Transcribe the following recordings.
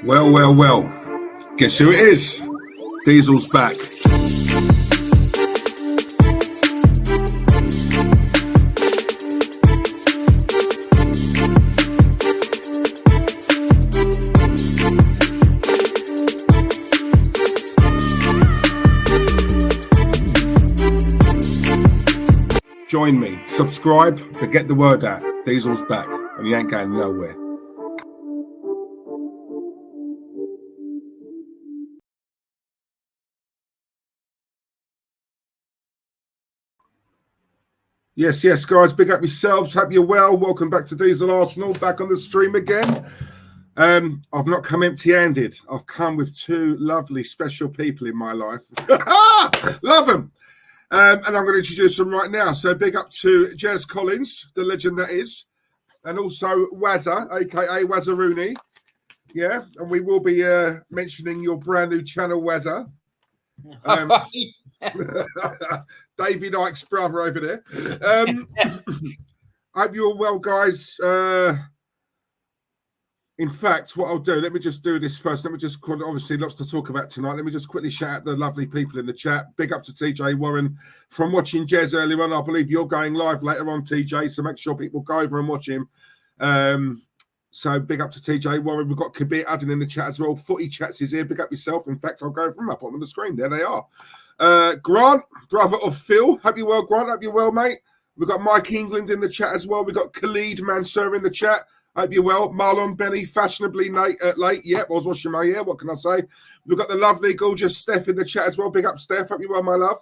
Well, well, well. Guess who it is? Diesel's back. Join me, subscribe, but get the word out. Diesel's back, and you ain't going nowhere. Yes, guys, big up yourselves. Hope you're well. Welcome back to Diesel Arsenal, back on the stream again. I've not come empty-handed. I've come with two lovely, special people in my life. Love them. And I'm going to introduce them right now. So big up to Jez Collins, the legend that is, and also Wazza, a.k.a. Wazzarooney. Yeah, and we will be mentioning your brand new channel, Wazza. David Icke's brother over there. Hope you're well, guys. In fact, what I'll do, let me just do this first. Let me just, obviously, lots to talk about tonight. Let me just quickly shout out the lovely people in the chat. Big up to TJ Warren from watching Jez earlier on. I believe you're going live later on, TJ, so make sure people go over and watch him. So big up to TJ Warren. We've got Kabir Adden in the chat as well. Footy Chats is here. Big up yourself. In fact, I'll go from up on the screen. There they are. Grant, brother of Phil. Hope you well, Grant. Hope you well, mate. We've got Mike England in the chat as well. We've got Khalid Mansour in the chat. Hope you're well. Marlon Benny, fashionably late. Yep, I was washing my hair. What can I say? We've got the lovely, gorgeous Steph in the chat as well. Big up, Steph. Hope you well, my love.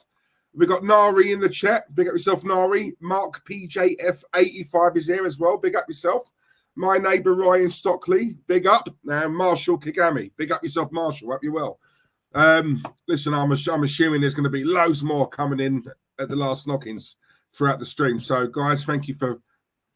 We've got Nari in the chat. Big up yourself, Nari. Mark PJF85 is here as well. Big up yourself. My neighbour Ryan Stockley. Big up. And Marshall Kigami. Big up yourself, Marshall. Hope you well. Listen, I'm assuming there's going to be loads more coming in at the last knock-ins throughout the stream. So, guys, thank you for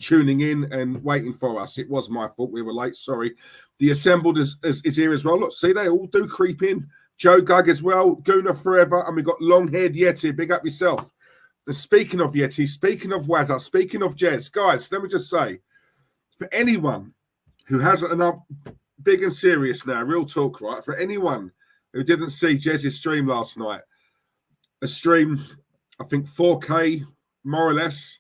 tuning in and waiting for us. It was my fault. We were late. Sorry. The Assembled is here as well. Look, see, they all do creep in. Joe Gug as well. Guna Forever. And we've got Long-Haired Yeti. Big up yourself. And speaking of Yeti, speaking of Wazza, speaking of Jez, guys, let me just say, for anyone who hasn't enough, big and serious now, real talk, right? For anyone who didn't see Jez's stream last night, a stream, I think 4K, more or less,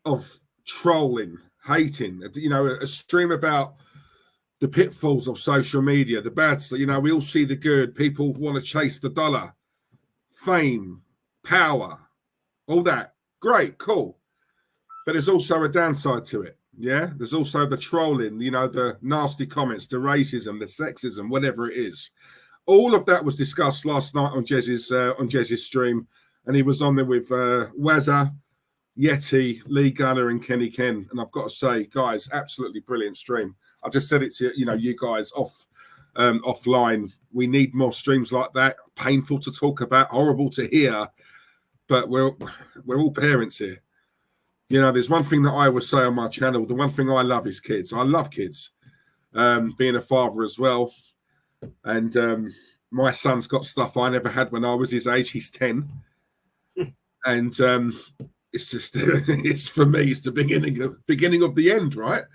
of trolling, hating, a stream about the pitfalls of social media, the bad stuff. We all see the good. People want to chase the dollar, fame, power, all that. Great, cool. But there's also a downside to it. Yeah, there's also the trolling, the nasty comments, the racism, the sexism, whatever it is. All of that was discussed last night on Jez's stream, and he was on there with Wazza, Yeti, Lee Gunner, and Kenny Ken. And I've got to say, guys, absolutely brilliant stream. I just said it to you guys offline. We need more streams like that. Painful to talk about, horrible to hear, but we're all parents here. There's one thing that I always say on my channel. The one thing I love is kids. I love kids. Being a father as well. And my son's got stuff I never had when I was his age. He's 10. And it's just, for me, it's the beginning of the end, right?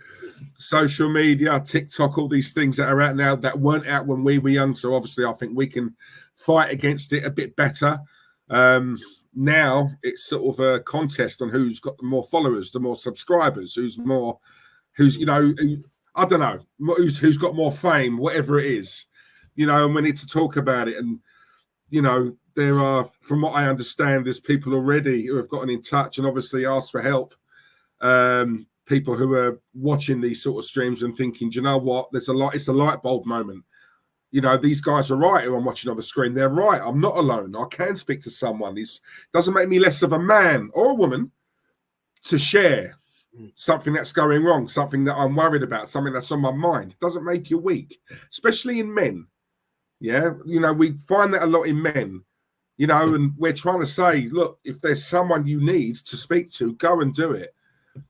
Social media, TikTok, all these things that are out now that weren't out when we were young. So obviously I think we can fight against it a bit better. Now it's sort of a contest on who's got the more followers, the more subscribers, who's I don't know, who's got more fame, whatever it is, and we need to talk about it. And, there are, from what I understand, there's people already who have gotten in touch and obviously asked for help. People who are watching these sort of streams and thinking, do you know what? It's a light bulb moment. These guys are right who I'm watching on the screen. They're right. I'm not alone. I can speak to someone. It doesn't make me less of a man or a woman to share something that's going wrong, something that I'm worried about, something that's on my mind. It doesn't make you weak, especially in men. Yeah. We find that a lot in men, and we're trying to say, look, if there's someone you need to speak to, go and do it.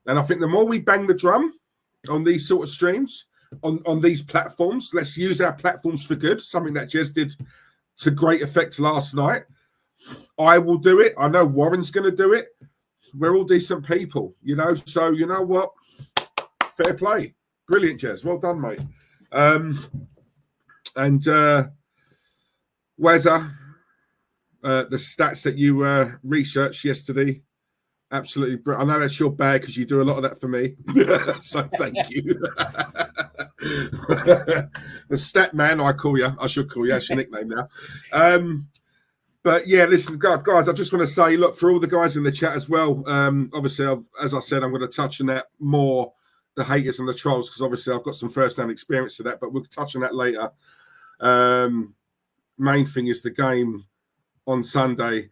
And I think the more we bang the drum on these sort of streams, on these platforms, let's use our platforms for good, something that Jez did to great effect last night. I will do it. I know Warren's going to do it. We're all decent people, so you know what? Fair play. Brilliant, Jez. Well done, mate. And Wazza, the stats that you researched yesterday, absolutely brilliant. I know that's your bag because you do a lot of that for me. So thank you. The stat man, I should call you. That's your nickname now. But yeah, listen, guys, I just want to say, look, for all the guys in the chat as well, obviously, as I said, I'm going to touch on that more, the haters and the trolls, because obviously I've got some first-hand experience of that, but we'll touch on that later. Main thing is the game on Sunday.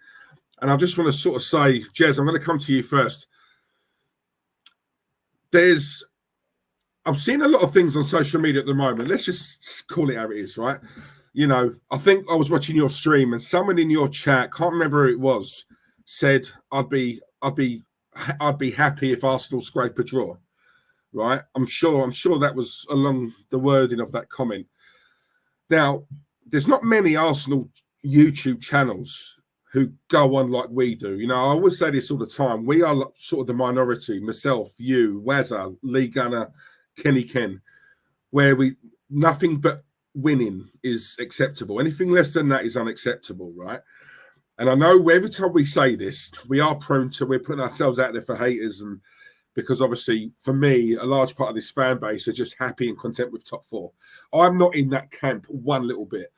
And I just want to sort of say, Jez, I'm going to come to you first. I'm seeing a lot of things on social media at the moment. Let's just call it how it is, right? You know, I think I was watching your stream and someone in your chat, can't remember who it was, said I'd be happy if Arsenal scrape a draw, right? I'm sure that was along the wording of that comment. Now, there's not many Arsenal YouTube channels who go on like we do. You know, I always say this all the time. We are sort of the minority, myself, you, Wazza, Lee Gunner, Kenny Ken, where nothing but winning is acceptable. Anything less than that is unacceptable, right? And I know every time we say this, we're putting ourselves out there for haters, and because obviously for me, a large part of this fan base are just happy and content with top four. I'm not in that camp one little bit.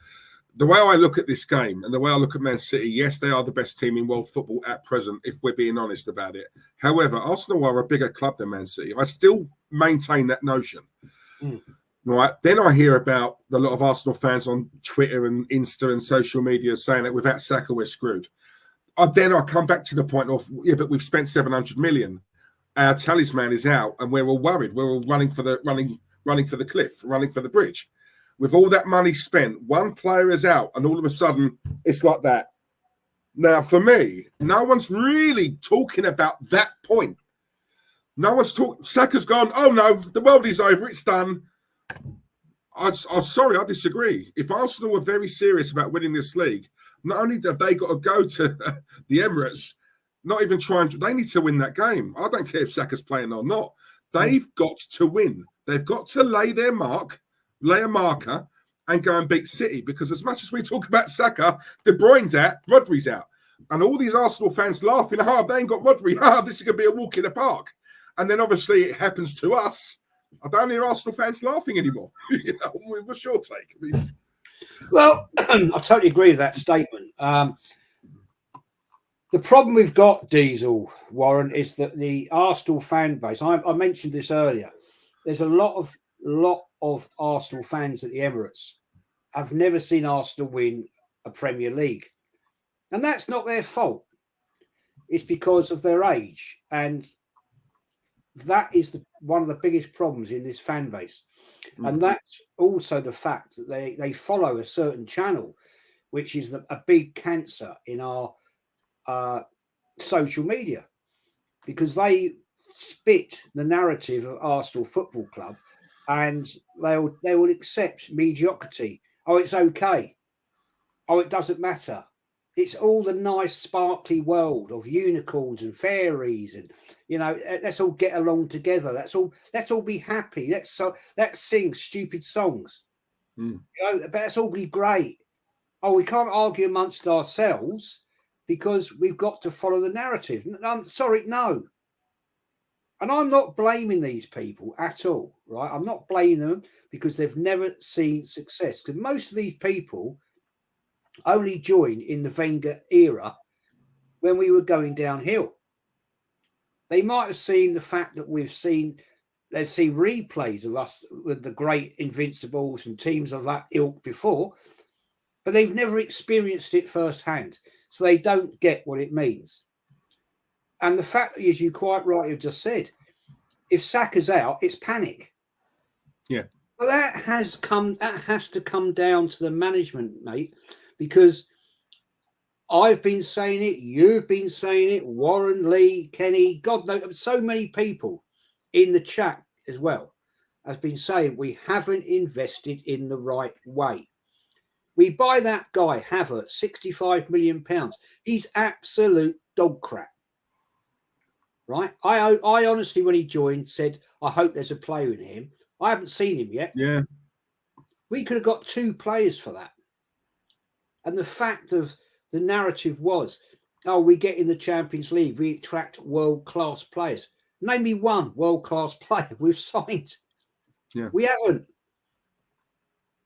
The way I look at this game and the way I look at Man City, yes, they are the best team in world football at present, if we're being honest about it. However, Arsenal are a bigger club than Man City. I still maintain that notion. Right. Then I hear about a lot of Arsenal fans on Twitter and Insta and social media saying that without Saka, we're screwed. Then I come back to the point of, yeah, but we've spent 700 million. Our talisman is out and we're all worried. We're all running for the cliff, running for the bridge. With all that money spent, one player is out, and all of a sudden, it's like that. Now, for me, no one's really talking about that point. No one's talking. Saka's gone, oh no, the world is over, it's done. I'm sorry, I disagree. If Arsenal were very serious about winning this league, not only have they got to go to the Emirates, not even they need to win that game. I don't care if Saka's playing or not. They've got to win. They've got to lay a marker and go and beat City, because as much as we talk about Saka, De Bruyne's out, Rodri's out. And all these Arsenal fans laughing, they ain't got Rodri. This is going to be a walk in the park. And then obviously it happens to us. I don't hear Arsenal fans laughing anymore. You know, what's your take? Well, I totally agree with that statement. The problem we've got, Diesel, Warren, is that the Arsenal fan base, I mentioned this earlier, there's a lot of Arsenal fans at the Emirates have never seen Arsenal win a Premier League. And that's not their fault. It's because of their age. And that is one of the biggest problems in this fan base. Mm-hmm. And that's also the fact that they follow a certain channel, which is a big cancer in our social media, because they spit the narrative of Arsenal Football Club, and they will accept mediocrity. Oh, it's okay. Oh, it doesn't matter. It's all the nice, sparkly world of unicorns and fairies, and let's all get along together. Let's all be happy. Let's sing stupid songs. But let's all be great. Oh, we can't argue amongst ourselves because we've got to follow the narrative. I'm sorry, no. And I'm not blaming these people at all, right? I'm not blaming them because they've never seen success. Because most of these people only joined in the Wenger era when we were going downhill. They might have seen the fact that they've seen replays of us with the great Invincibles and teams of that ilk before, but they've never experienced it firsthand. So they don't get what it means. And the fact, as you quite rightly have just said, if Saka's out, it's panic. Yeah. But that has to come down to the management, mate, because I've been saying it, you've been saying it, Warren, Lee, Kenny, God knows, so many people in the chat as well have been saying we haven't invested in the right way. We buy that guy, Havertz, £65 million. He's absolute dog crap. Right? I honestly, when he joined, said, I hope there's a player in him. I haven't seen him yet. Yeah. We could have got 2 players for that. And the fact of the narrative was, oh, we get in the Champions League, we attract world-class players. Name me one world-class player we've signed. Yeah. We haven't.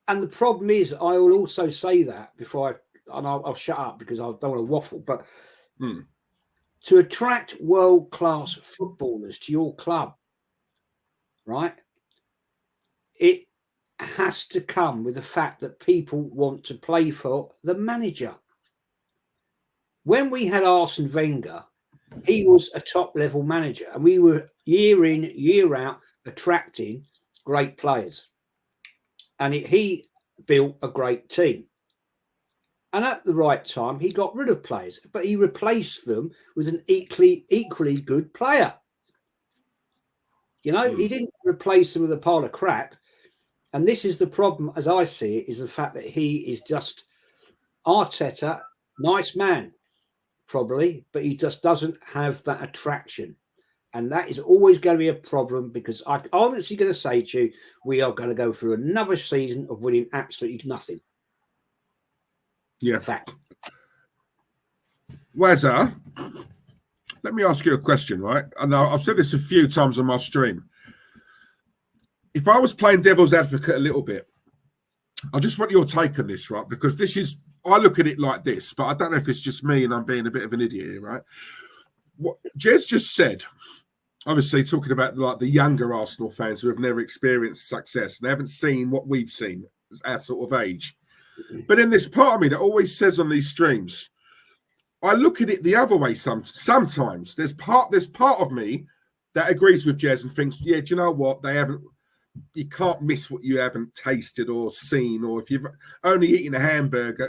And the problem is, I will also say that before I'll shut up because I don't want to waffle, but to attract world-class footballers to your club, right, it has to come with the fact that people want to play for the manager. When we had Arsene Wenger, he was a top-level manager, and we were year in, year out attracting great players. And he built a great team. And at the right time, he got rid of players, but he replaced them with an equally good player. You know, he didn't replace them with a pile of crap. And this is the problem, as I see it, is the fact that he is just Arteta, nice man, probably, but he just doesn't have that attraction. And that is always going to be a problem, because I'm honestly going to say to you, we are going to go through another season of winning absolutely nothing. Yeah. Fact. Wazza, let me ask you a question, right? And I've said this a few times on my stream. If I was playing devil's advocate a little bit, I just want your take on this, right? Because this is, I look at it like this, but I don't know if it's just me and I'm being a bit of an idiot here, right? What Jez just said, obviously talking about like the younger Arsenal fans who have never experienced success, they haven't seen what we've seen as our sort of age. But in this part of me that always says on these streams, I look at it the other way sometimes. There's part of me that agrees with Jez and thinks, yeah, do you know what? You can't miss what you haven't tasted or seen, or if you've only eaten a hamburger,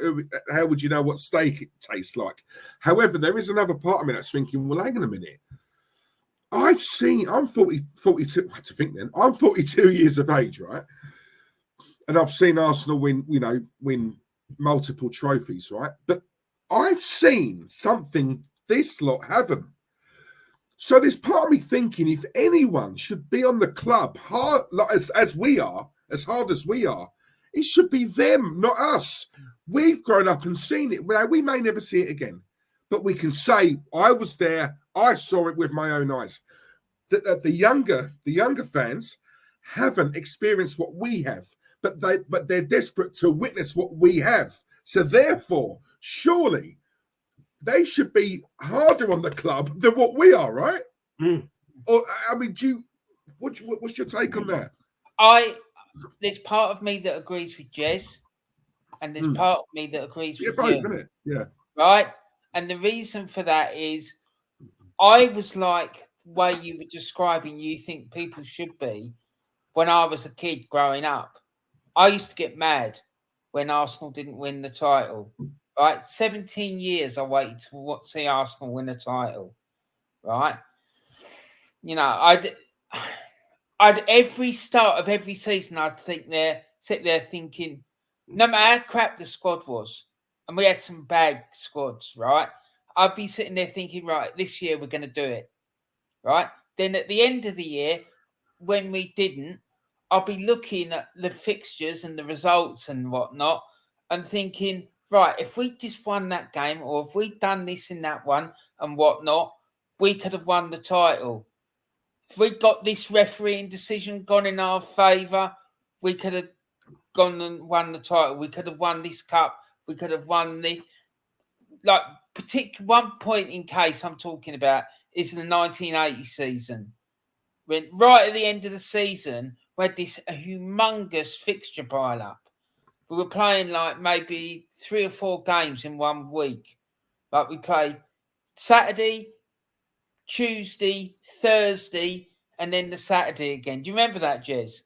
how would you know what steak it tastes like? However, there is another part of me that's thinking, well, hang on a minute. I'm 42, I had to think then, I'm 42 years of age, right? And I've seen Arsenal win multiple trophies, right? But I've seen something this lot haven't. So there's part of me thinking, if anyone should be on the club hard, like as we are, as hard as we are, it should be them, not us. We've grown up and seen it. Well, we may never see it again, but we can say, I was there, I saw it with my own eyes. That the younger fans haven't experienced what we have, but they're desperate to witness what we have. So therefore, surely they should be harder on the club than what we are, right? Or I mean, what's your take on that? There's part of me that agrees with Jez, and there's part of me that agrees with both, you. isn't it? Yeah. Right? And the reason for that is I was like the way you were describing you think people should be when I was a kid growing up. I used to get mad when Arsenal didn't win the title. Right? 17 years I waited to see Arsenal win a title. Right? You know, I'd every start of every season, I'd sit there thinking, no matter how crap the squad was, and we had some bad squads, right? I'd be sitting there thinking, right, this year we're going to do it, right? Then at the end of the year, when we didn't, I'll be looking at the fixtures and the results and whatnot and thinking, right, if we just won that game, or if we'd done this in that one and whatnot, we could have won the title. If we got this refereeing decision gone in our favour, we could have gone and won the title. We could have won this cup. We could have won the one point in case I'm talking about is the 1980 season. When right at the end of the season, we had this humongous fixture pile up. We were playing like maybe 3 or 4 games in 1 week. Like we played Saturday, Tuesday, Thursday, and then the Saturday again. Do you remember that, Jez?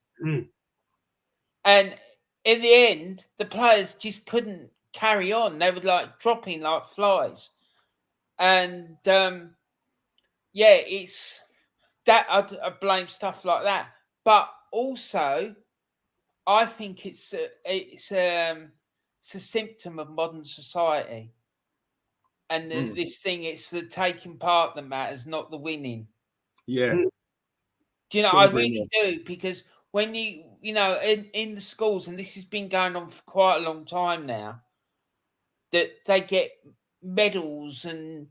And in the end, the players just couldn't carry on. They were like dropping like flies. And it's that I blame stuff like that. But also, I think it's a symptom of modern society. And this thing, it's the taking part that matters, not the winning. Yeah. Do you know, I really do, because when you know, in the schools, and this has been going on for quite a long time now, that they get medals and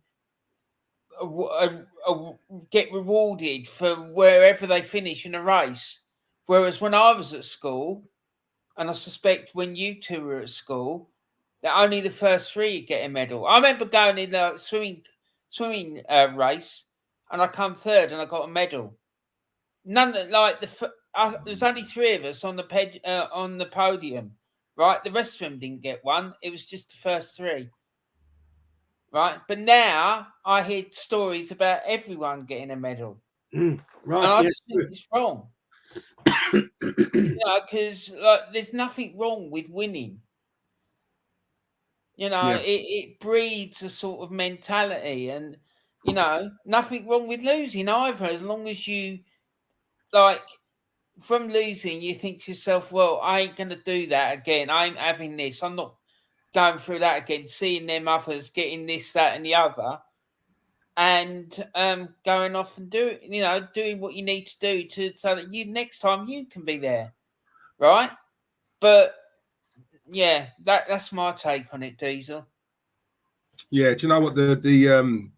get rewarded for wherever they finish in a race. Whereas when I was at school, and I suspect when you two were at school, that only the first three get a medal. I remember going in a swimming race, and I come third, and I got a medal. None like there's only three of us on the podium, right? The rest of them didn't get one. It was just the first three, right? But now I hear stories about everyone getting a medal, Right. and I just think it's wrong. Because there's nothing wrong with winning. It breeds a sort of mentality, and nothing wrong with losing either, as long as you from losing you think to yourself, well, I ain't gonna do that again. I ain't having this. I'm not going through that again, seeing them others getting this, that, and the other, and going off and doing what you need to do so that next time you can be there, right? But yeah, that's my take on it, Diesel. Yeah, do you know what the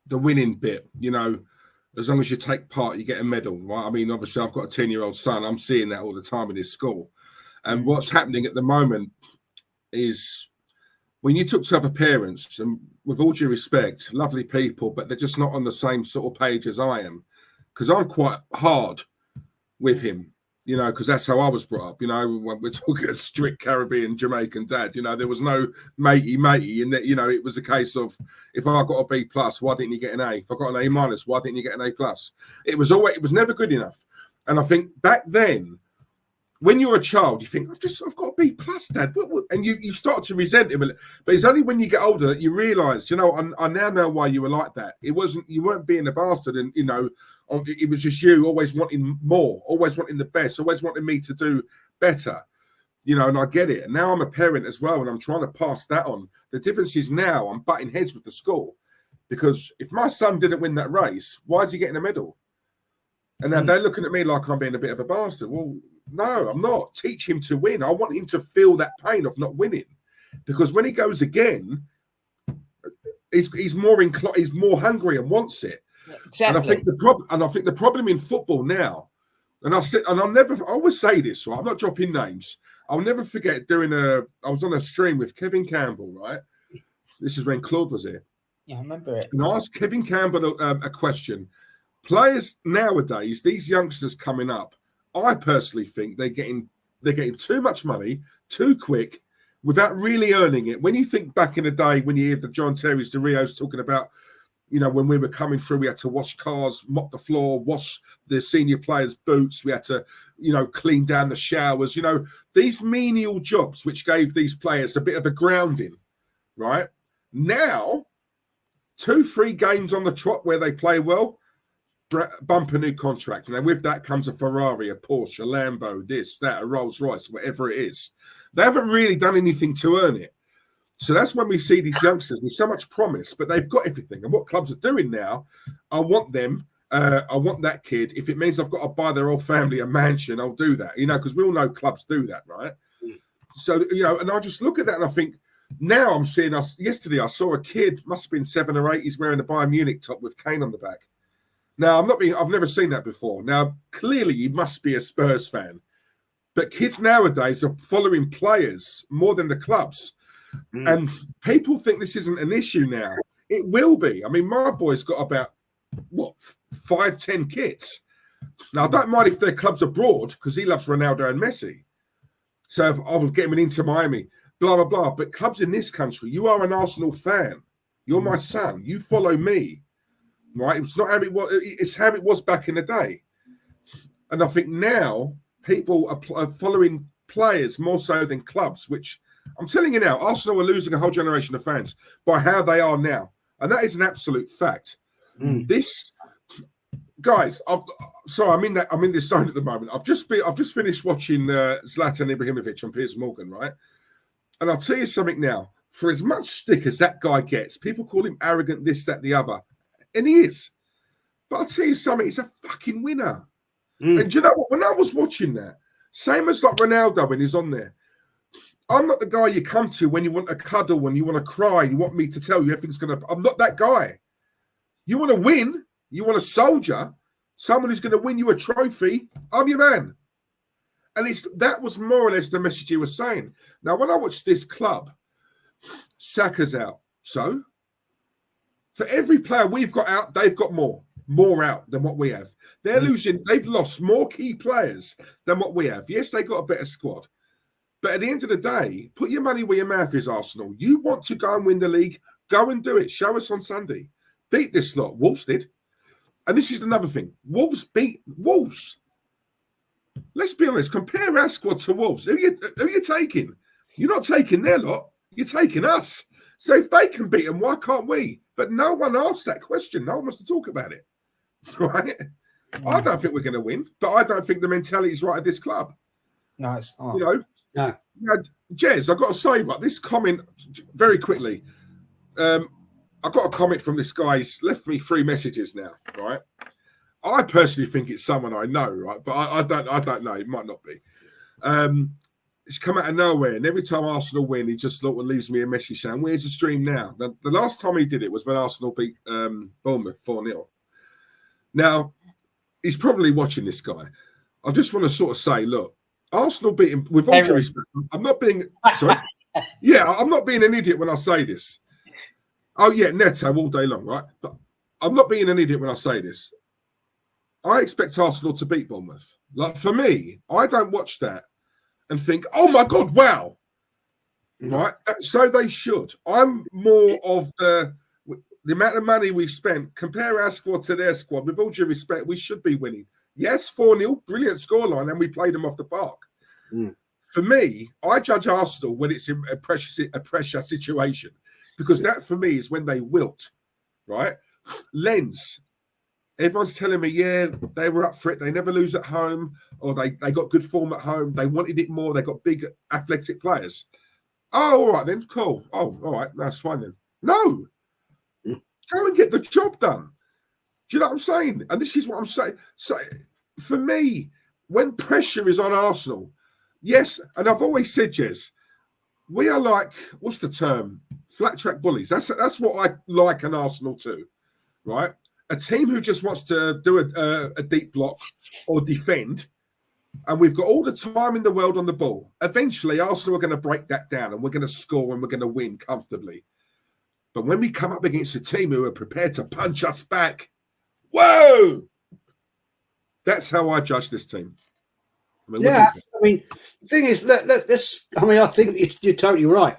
winning bit? As long as you take part, you get a medal, right? I mean, obviously, I've got a 10-year-old son. I'm seeing that all the time in his school, and what's happening at the moment is when you talk to other parents, and with all due respect, lovely people, but they're just not on the same sort of page as I am, because I'm quite hard with him. Because that's how I was brought up. When we're talking a strict Caribbean Jamaican dad, there was no matey, and that, it was a case of, if I got a B+, why didn't you get an A? If I got an A-, why didn't you get an A+? It was never good enough. And I think back then, when you're a child, you think, I've got a B+, Dad. What? And you start to resent him. But it's only when you get older that you realise, I now know why you were like that. You weren't being a bastard, and it was just you always wanting more, always wanting the best, always wanting me to do better, and I get it. And now I'm a parent as well, and I'm trying to pass that on. The difference is now I'm butting heads with the school, because if my son didn't win that race, why is he getting a medal? And now they're looking at me like I'm being a bit of a bastard. Well, no, I'm not. Teach him to win. I want him to feel that pain of not winning, because when he goes again, he's more hungry and wants it. Exactly. And I think the problem in football now, and I always say this, right? I'm not dropping names. I'll never forget I was on a stream with Kevin Campbell, right? This is when Claude was here. Yeah, I remember it. And I asked Kevin Campbell a question. Players nowadays, these youngsters coming up, I personally think they're getting too much money too quick without really earning it. When you think back in the day, when you hear the John Terrys, the Rios talking about, when we were coming through, we had to wash cars, mop the floor, wash the senior players' boots. We had to, clean down the showers. These menial jobs which gave these players a bit of a grounding, right? Now, 2-3 games on the trot where they play well, bump a new contract. And then with that comes a Ferrari, a Porsche, a Lambo, this, that, a Rolls Royce, whatever it is. They haven't really done anything to earn it. So that's when we see these youngsters with so much promise, but they've got everything. And what clubs are doing now, I want them. I want that kid. If it means I've got to buy their whole family a mansion, I'll do that, because we all know clubs do that, right? So, and I just look at that and I think, now I'm seeing yesterday I saw a kid, must have been 7 or 8, he's wearing a Bayern Munich top with Kane on the back. Now, I've never seen that before. Now, clearly you must be a Spurs fan, but kids nowadays are following players more than the clubs. And people think this isn't an issue now. It will be. I mean, my boy's got about 5-10 kits. Now, I don't mind if their clubs abroad, because he loves Ronaldo and Messi. So if I will get him an Inter Miami, blah, blah, blah. But clubs in this country, you are an Arsenal fan. You're my son. You follow me. Right? It's not how it was. It's how it was back in the day. And I think now people are following players more so than clubs, which I'm telling you now, Arsenal are losing a whole generation of fans by how they are now. And that is an absolute fact. This, guys, I'm in this zone at the moment. I've just finished watching Zlatan Ibrahimovic on Piers Morgan, right? And I'll tell you something now. For as much stick as that guy gets, people call him arrogant, this, that, the other. And he is. But I'll tell you something, he's a fucking winner. Mm. And do you know what? When I was watching that, same as like Ronaldo when he's on there, I'm not the guy you come to when you want a cuddle, when you want to cry, you want me to tell you everything's going to... I'm not that guy. You want to win, you want a soldier, someone who's going to win you a trophy, I'm your man. And that was more or less the message he was saying. Now, when I watch this club, Saka's out. So, for every player we've got out, they've got more out than what we have. They're losing, they've lost more key players than what we have. Yes, they got a better squad. But at the end of the day, put your money where your mouth is, Arsenal. You want to go and win the league, go and do it. Show us on Sunday. Beat this lot. Wolves did. And this is another thing. Wolves beat Wolves. Let's be honest. Compare our squad to Wolves. Who are you taking? You're not taking their lot. You're taking us. So if they can beat them, why can't we? But no one asked that question. No one wants to talk about it. Right? I don't think we're going to win, but I don't think the mentality is right at this club. No, it's not. You know? No. Now, Jez, I've got to say, right, this comment very quickly. I got a comment from this guy. He's left me 3 messages now, right? I personally think it's someone I know, right? But I don't know. It might not be. It's come out of nowhere, and every time Arsenal win, he just sort of leaves me a message saying, "Where's the stream now?" The last time he did it was when Arsenal beat Bournemouth 4-0. Now, he's probably watching this guy. I just want to sort of say, look, Arsenal beat him with all due respect. I'm not being sorry. Yeah, I'm not being an idiot when I say this. Oh yeah, Neto all day long, right? But I'm not being an idiot when I say this. I expect Arsenal to beat Bournemouth. Like for me, I don't watch that and think, "Oh my God, wow!" Right? So they should. I'm more of the amount of money we've spent. Compare our squad to their squad. With all due respect, we should be winning. Yes, 4-0, brilliant scoreline, and we played them off the park. For me, I judge Arsenal when it's in a pressure situation, because that for me is when they wilt, right? Lens, everyone's telling me, yeah, they were up for it. They never lose at home, or they got good form at home. They wanted it more. They got big athletic players. Oh, all right then, cool. Oh, all right, that's fine then. No, go and get the job done. Do you know what I'm saying? And this is what I'm saying. So, for me, when pressure is on Arsenal, yes, and I've always said, Jez, we are like, what's the term? Flat track bullies. That's what I like an Arsenal too, right? A team who just wants to do a deep block or defend, and we've got all the time in the world on the ball. Eventually, Arsenal are going to break that down, and we're going to score, and we're going to win comfortably. But when we come up against a team who are prepared to punch us back, whoa! That's how I judge this team. I mean, Yeah, I mean, the thing is, I think you're totally right.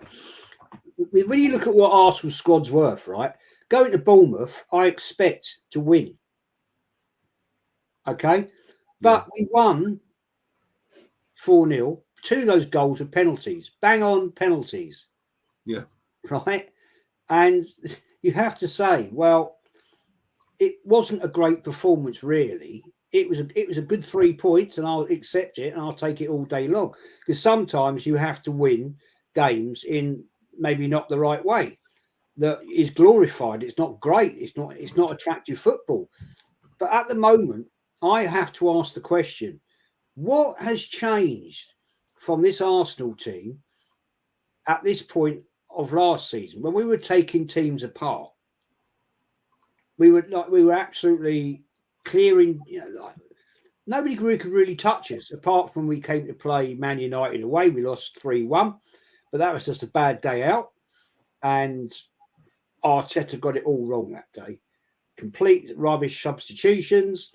When you look at what Arsenal's squad's worth, right? Going to Bournemouth, I expect to win. Okay? But we won 4-0. 2 of those goals are penalties. Bang on penalties. Yeah. Right? And you have to say, well, it wasn't a great performance, really. It was a good 3 points, and I'll accept it, and I'll take it all day long. Because sometimes you have to win games in maybe not the right way. That is glorified. It's not great. It's not attractive football. But at the moment, I have to ask the question: what has changed from this Arsenal team at this point of last season, when we were taking teams apart? We were absolutely clearing. Nobody could really touch us, apart from we came to play Man United away. We lost 3-1, but that was just a bad day out, and Arteta got it all wrong that day. Complete rubbish substitutions,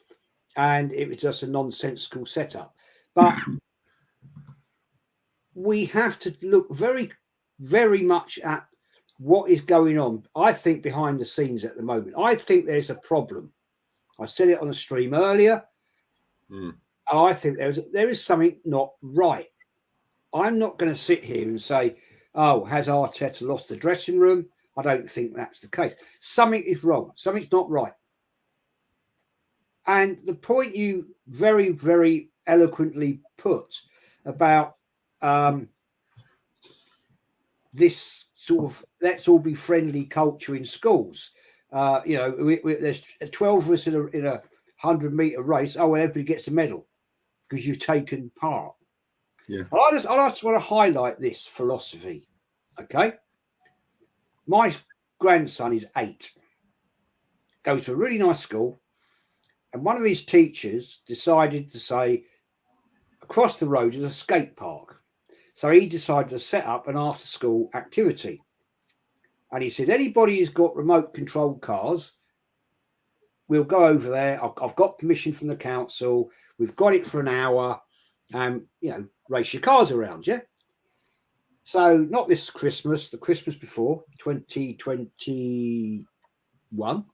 and it was just a nonsensical setup. But we have to look very, very much at what is going on, I think, behind the scenes at the moment. I think there's a problem. I said it on the stream earlier. I think there is something not right. I'm not going to sit here and say, oh, has Arteta lost the dressing room? I don't think that's the case. Something is wrong. Something's not right. And the point you very, very eloquently put about this sort of let's all be friendly culture in schools. There's 12 of us in a 100-meter race. Oh, well, everybody gets a medal because you've taken part. Yeah. I just want to highlight this philosophy. Okay. My grandson is 8, goes to a really nice school, and one of his teachers decided to say across the road is a skate park. So he decided to set up an after-school activity. And he said, anybody who's got remote controlled cars, we'll go over there. I've got permission from the council. We've got it for an hour. Race your cars around, yeah? So not this Christmas, the Christmas before, 2021,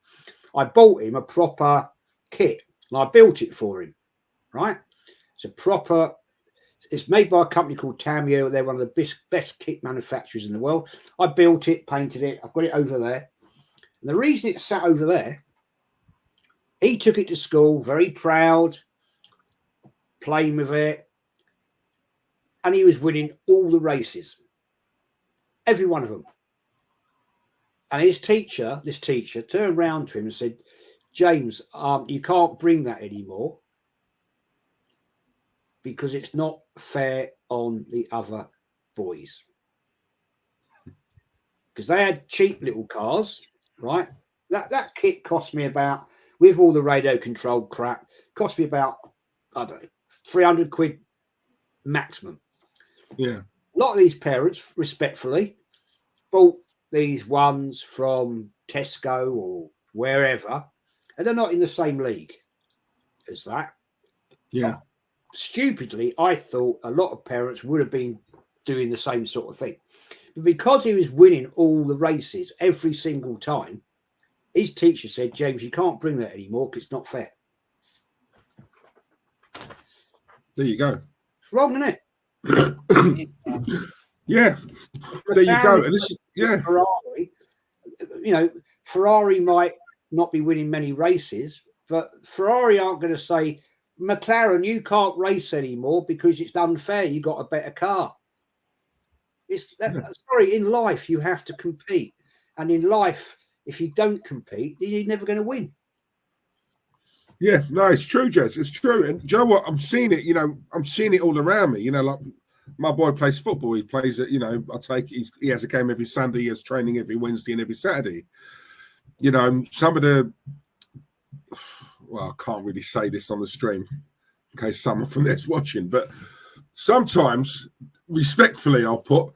I bought him a proper kit and I built it for him, right? It's made by a company called Tamiya. They're one of the best kit manufacturers in the world. I built it, painted it. I've got it over there. And the reason it's sat over there, he took it to school, very proud, playing with it. And he was winning all the races, every one of them. And this teacher turned around to him and said, James, you can't bring that anymore because it's not fair on the other boys. Because they had cheap little cars, right? That kit cost me about, with all the radio controlled crap, cost me about, I don't know, 300 quid maximum. Yeah. A lot of these parents, respectfully, bought these ones from Tesco or wherever, and they're not in the same league as that. Yeah. Stupidly, I thought a lot of parents would have been doing the same sort of thing. But because he was winning all the races every single time, his teacher said, James, you can't bring that anymore because it's not fair. There you go. It's wrong, isn't it? Yeah. There you go. And this, yeah. Ferrari might not be winning many races, but Ferrari aren't going to say, McLaren, you can't race anymore because it's unfair. You got a better car. Sorry, in life you have to compete, and in life, if you don't compete, then you're never going to win. Yeah, no, it's true, Jez. It's true, and do you know what? I'm seeing it. I'm seeing it all around me. Like my boy plays football. He plays it. He has a game every Sunday. He has training every Wednesday and every Saturday. Some of the. Well, I can't really say this on the stream in case someone from there's watching, but sometimes, respectfully, I'll put,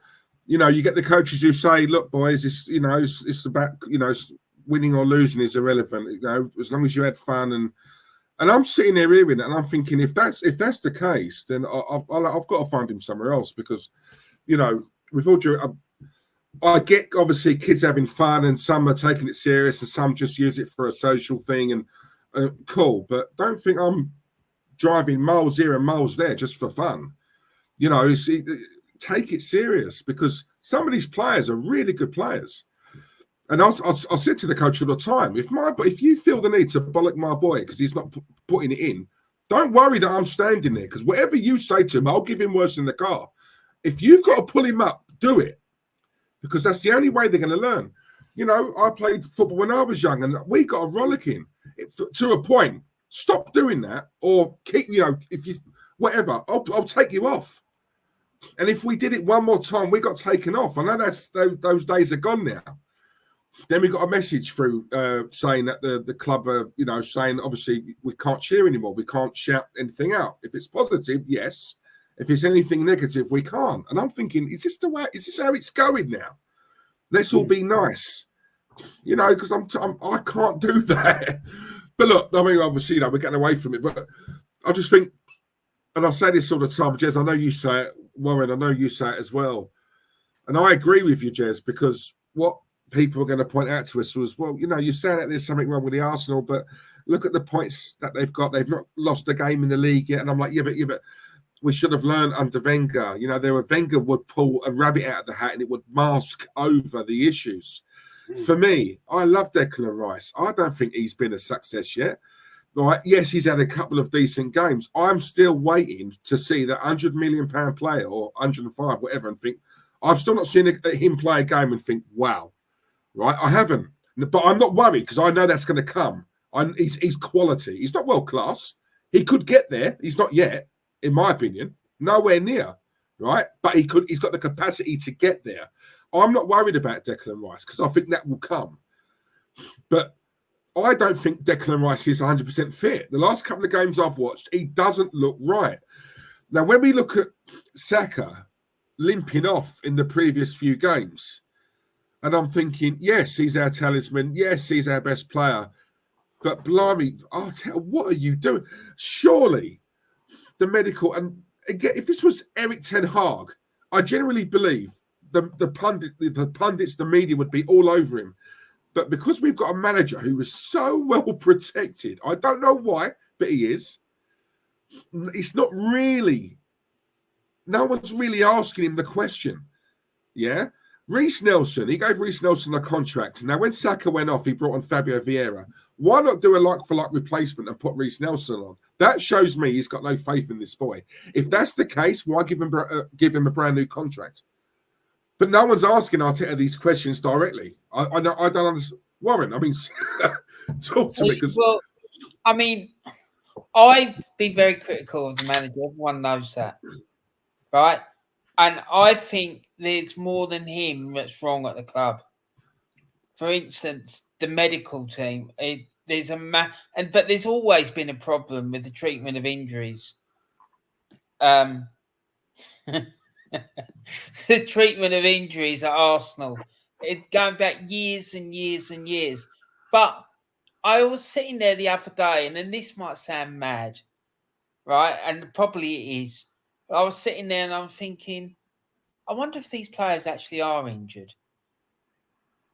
you get the coaches who say, look, boys, it's about, winning or losing is irrelevant, as long as you had fun. And I'm sitting there hearing it and I'm thinking, if that's the case, then I've got to find him somewhere else because, with all due, I get obviously kids having fun and some are taking it serious and some just use it for a social thing and cool, but don't think I'm driving miles here and miles there just for fun. Take it serious because some of these players are really good players. And I said to the coach all the time, if you feel the need to bollock my boy because he's not putting it in, don't worry that I'm standing there because whatever you say to him, I'll give him worse in the car. If you've got to pull him up, do it because that's the only way they're going to learn. I played football when I was young and we got a rollicking to a point. Stop doing that or keep, if you, whatever, I'll take you off. And if we did it one more time, we got taken off. I know those days are gone now. Then we got a message through saying that the club are, saying obviously we can't cheer anymore. We can't shout anything out. If it's positive, yes. If it's anything negative, we can't. And I'm thinking, is this how it's going now? Let's all be nice, because I can't do that. But look, I mean, obviously, we're getting away from it. But I just think, and I say this all the time, Jez, I know you say it, Warren, I know you say it as well. And I agree with you, Jez, because what people are going to point out to us was, well, you're saying that there's something wrong with the Arsenal, but look at the points that they've got. They've not lost a game in the league yet. And I'm like, yeah, but we should have learned under Wenger. Wenger would pull a rabbit out of the hat and it would mask over the issues. For me, I love Declan Rice. I don't think he's been a success yet. Right? Yes, he's had a couple of decent games. I'm still waiting to see that £100 million player or 105, whatever, and think, I've still not seen him play a game and think, wow. Right? I haven't. But I'm not worried because I know that's going to come. He's quality. He's not world class. He could get there. He's not yet, in my opinion. Nowhere near, right? But he could. He's got the capacity to get there. I'm not worried about Declan Rice because I think that will come. But I don't think Declan Rice is 100% fit. The last couple of games I've watched, he doesn't look right. Now, when we look at Saka limping off in the previous few games, and I'm thinking, yes, he's our talisman. Yes, he's our best player. But blimey, Arteta, what are you doing? Surely the medical, and again, if this was Eric Ten Hag, I generally believe the pundits, the media would be all over him. But because we've got a manager who is so well protected, I don't know why, but he is. It's not really. No one's really asking him the question. Yeah. Reece Nelson, he gave Reece Nelson a contract. Now, when Saka went off, he brought on Fabio Vieira. Why not do a like-for-like replacement and put Reece Nelson on? That shows me he's got no faith in this boy. If that's the case, why give him a brand new contract? But no one's asking Arteta these questions directly. I don't understand. Warren, I mean, talk to me. Well, I mean, I've been very critical of the manager. Everyone knows that, right? And I think there's more than him that's wrong at the club. For instance, the medical team. But there's always been a problem with the treatment of injuries. The treatment of injuries at Arsenal. It's going back years and years and years. But I was sitting there the other day, and then this might sound mad, right? And probably it is. I was sitting there and I'm thinking, I wonder if these players actually are injured.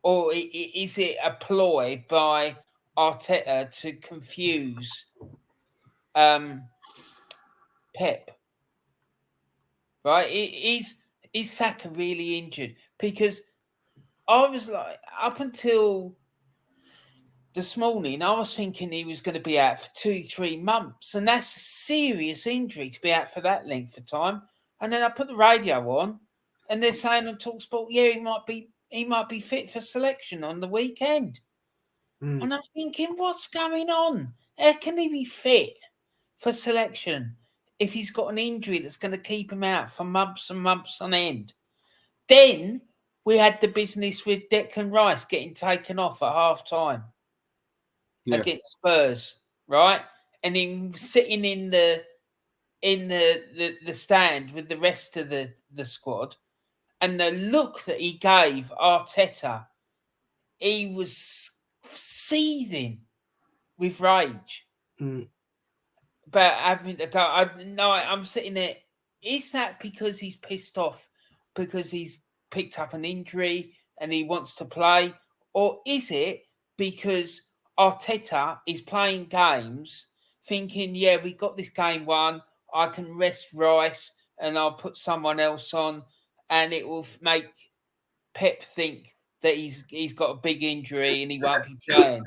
Or is it a ploy by Arteta to confuse Pep? Right? Is Saka really injured? Because I was like, up until this morning, I was thinking he was going to be out for 2-3 months. And that's a serious injury to be out for that length of time. And then I put the radio on and they're saying on TalkSport, yeah, he might be fit for selection on the weekend. And I'm thinking, what's going on? How can he be fit for selection if he's got an injury that's going to keep him out for months and months on end? Then we had the business with Declan Rice getting taken off at half time against Spurs, right? And him sitting in the stand with the rest of the squad. And the look that he gave Arteta, he was seething with rage. But having to go, I'm sitting there. Is that because he's pissed off because he's picked up an injury and he wants to play? Or is it because Arteta is playing games thinking, yeah, we got this game won, I can rest Rice and I'll put someone else on and it will make Pep think that he's got a big injury and he won't be playing.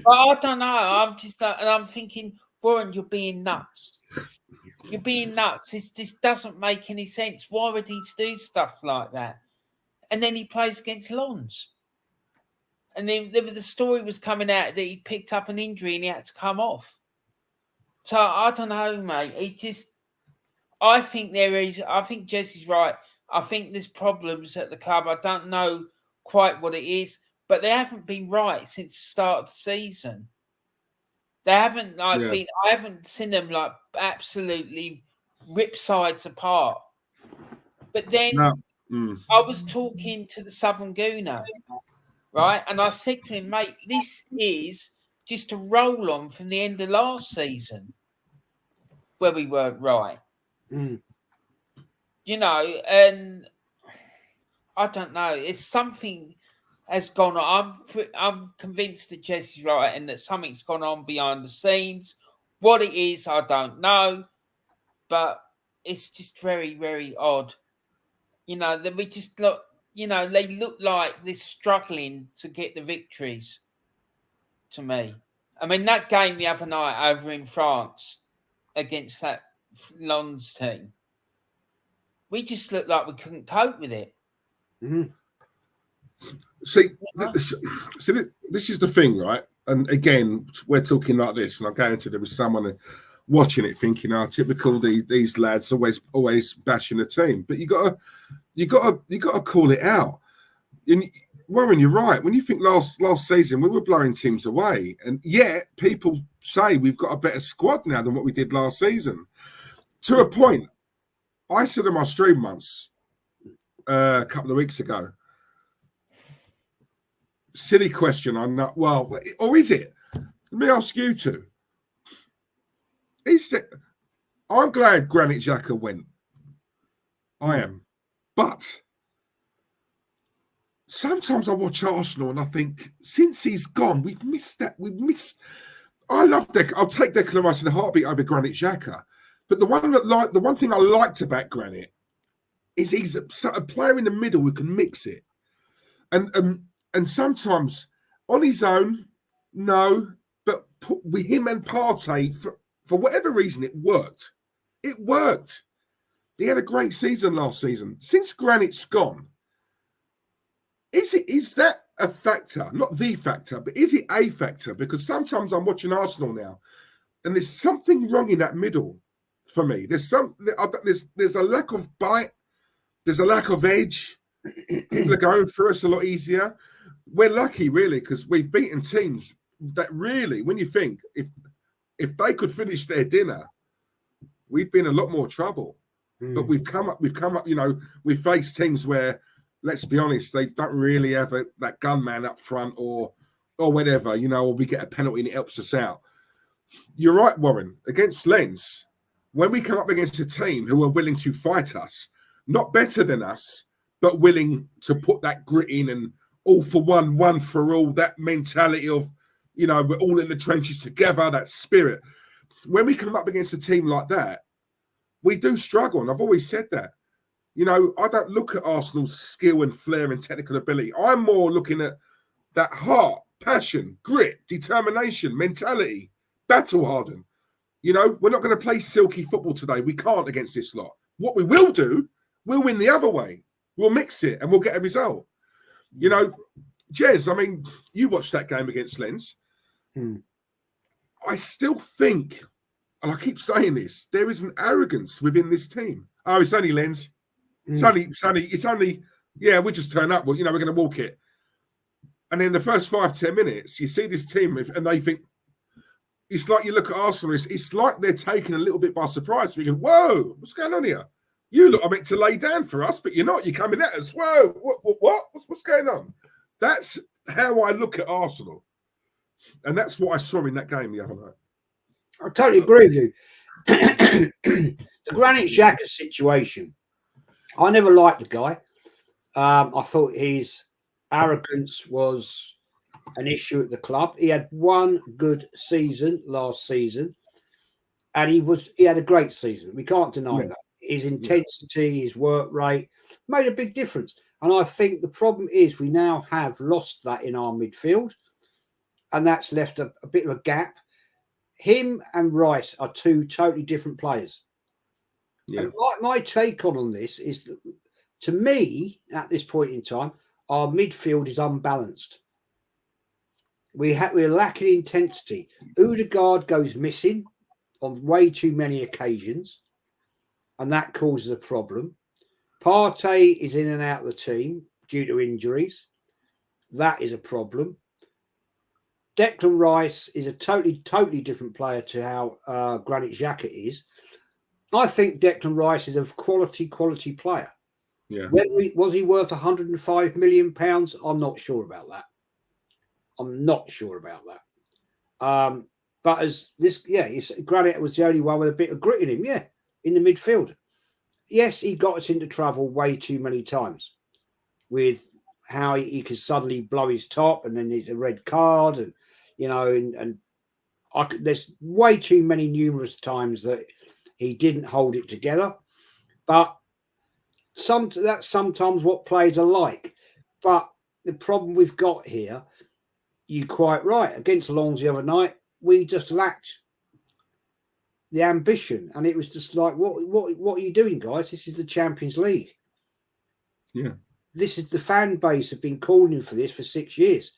But I don't know. I'm thinking, Warren, you're being nuts. You're being nuts. This doesn't make any sense. Why would he do stuff like that? And then he plays against Lens. And then the story was coming out that he picked up an injury and he had to come off. So I don't know, mate. I think Jesse's right. I think there's problems at the club. I don't know quite what it is, but they haven't been right since the start of the season. They haven't been. I haven't seen them absolutely rip sides apart. But then I was talking to the Southern Gooner, right, and I said to him, mate, this is just a roll on from the end of last season where we weren't right. You know, and I don't know. It's something has gone on. I'm convinced that Jesse's right and that something's gone on behind the scenes. What it is, I don't know. But it's just very, very odd. You know, that we just look, you know, they look like they're struggling to get the victories to me. I mean, that game the other night over in France against that Lens team, we just looked like we couldn't cope with it. See, this is the thing, right? And again, we're talking like this, and I'm going to there was someone watching it thinking, "Oh, typical these lads always bashing the team." But you gotta call it out. And Warren, you're right. When you think last season, we were blowing teams away, and yet people say we've got a better squad now than what we did last season. To a point, I said on my stream once a couple of weeks ago. Silly question. I'm not well, or is it? Let me ask you two. He said, "I'm glad Granit Xhaka went. I am, but." Sometimes I watch Arsenal and I think, since he's gone, we've missed that. I love I'll take Declan Rice in a heartbeat over Granit Xhaka. But the one thing I liked about Granit is he's a player in the middle who can mix it. And sometimes on his own, no, but with him and Partey, for whatever reason, it worked. It worked. He had a great season last season. Since Granit's gone, is that a factor? Not the factor, but is it a factor? Because sometimes I'm watching Arsenal now, and there's something wrong in that middle for me. There's a lack of bite. There's a lack of edge. People are going through us a lot easier. We're lucky, really, because we've beaten teams that really, when you think, if they could finish their dinner, we'd be in a lot more trouble. But we've come up, we've faced teams where, let's be honest, they don't really have that gunman up front or whatever, or we get a penalty and it helps us out. You're right, Warren. Against Lens, when we come up against a team who are willing to fight us, not better than us, but willing to put that grit in and all for one for all, that mentality of, we're all in the trenches together, that spirit. When we come up against a team like that, we do struggle. And I've always said that. I don't look at Arsenal's skill and flair and technical ability. I'm more looking at that heart, passion, grit, determination, mentality, battle hardened. We're not going to play silky football today. We can't against this lot. What we will do, we'll win the other way. We'll mix it and we'll get a result. Jez, I mean, you watched that game against Lens. I still think, and I keep saying this, there is an arrogance within this team. Oh, it's only Lens. It's only, yeah, we just turn up. Well, we're going to walk it. And in the first 5-10 minutes, you see this team and they think, it's like you look at Arsenal, it's like they're taken a little bit by surprise. So you go, whoa, what's going on here? You look, I meant to lay down for us, but you're not. You're coming at us. Whoa, what? What's going on? That's how I look at Arsenal. And that's what I saw in that game the other night. I totally agree with you. The Granit Xhaka situation, I never liked the guy. I thought his arrogance was an issue at the club. He had one good season last season, and he had a great season. We can't deny that. His intensity, his work rate made a big difference. And I think the problem is we now have lost that in our midfield, and that's left a bit of a gap. Him and Rice are two totally different players. Yeah. And my take on this is that, to me, at this point in time, our midfield is unbalanced. We're lacking intensity. Odegaard goes missing on way too many occasions, and that causes a problem. Partey is in and out of the team due to injuries. That is a problem. Declan Rice is a totally different player to how Granit Xhaka is. I think Declan Rice is a quality player. Yeah. Was he worth £105 million? I'm not sure about that. But as this, Granit was the only one with a bit of grit in him, in the midfield. Yes, he got us into trouble way too many times with how he could suddenly blow his top and then there's a red card and there's way too many numerous times that he didn't hold it together. But that's sometimes what players are like. But the problem we've got here, you're quite right. Against Lens the other night, we just lacked the ambition, and it was just like, what are you doing, guys? This is the Champions League. Yeah. this is the fan base have been calling for this for 6 years.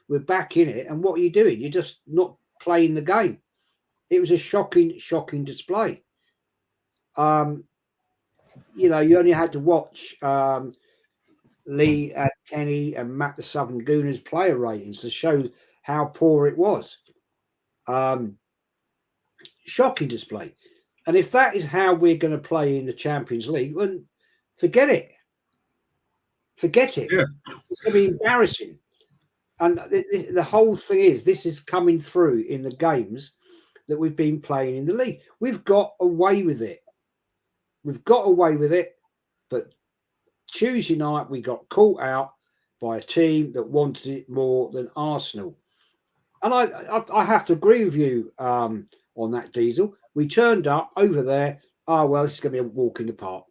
We're back in it, and what are you doing? You're just not playing the game. It was a shocking display. You know, you only had to watch Lee and Kenny and Matt the Southern Gooners player ratings to show how poor it was. Shocking display. And if that is how we're going to play in the Champions League, then forget it. Forget it. Yeah. It's going to be embarrassing. And the whole thing is, this is coming through in the games that we've been playing in the league. We've got away with it. We've got away with it. But Tuesday night, we got caught out by a team that wanted it more than Arsenal. And I have to agree with you on that, Diesel. We turned up over there. Oh, well, it's going to be a walk in the park.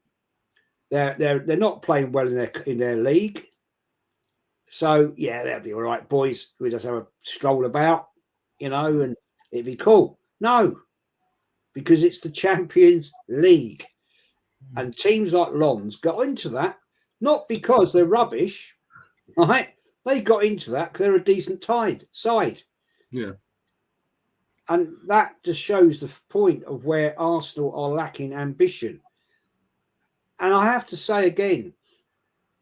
They're not playing well in their league. So, yeah, that'll be all right, boys. We just have a stroll about, you know, and it'd be cool. No, because it's the Champions League. And teams like Lons got into that, not because they're rubbish, right? They got into that because they're a decent side. Yeah. And that just shows the point of where Arsenal are lacking ambition. And I have to say again,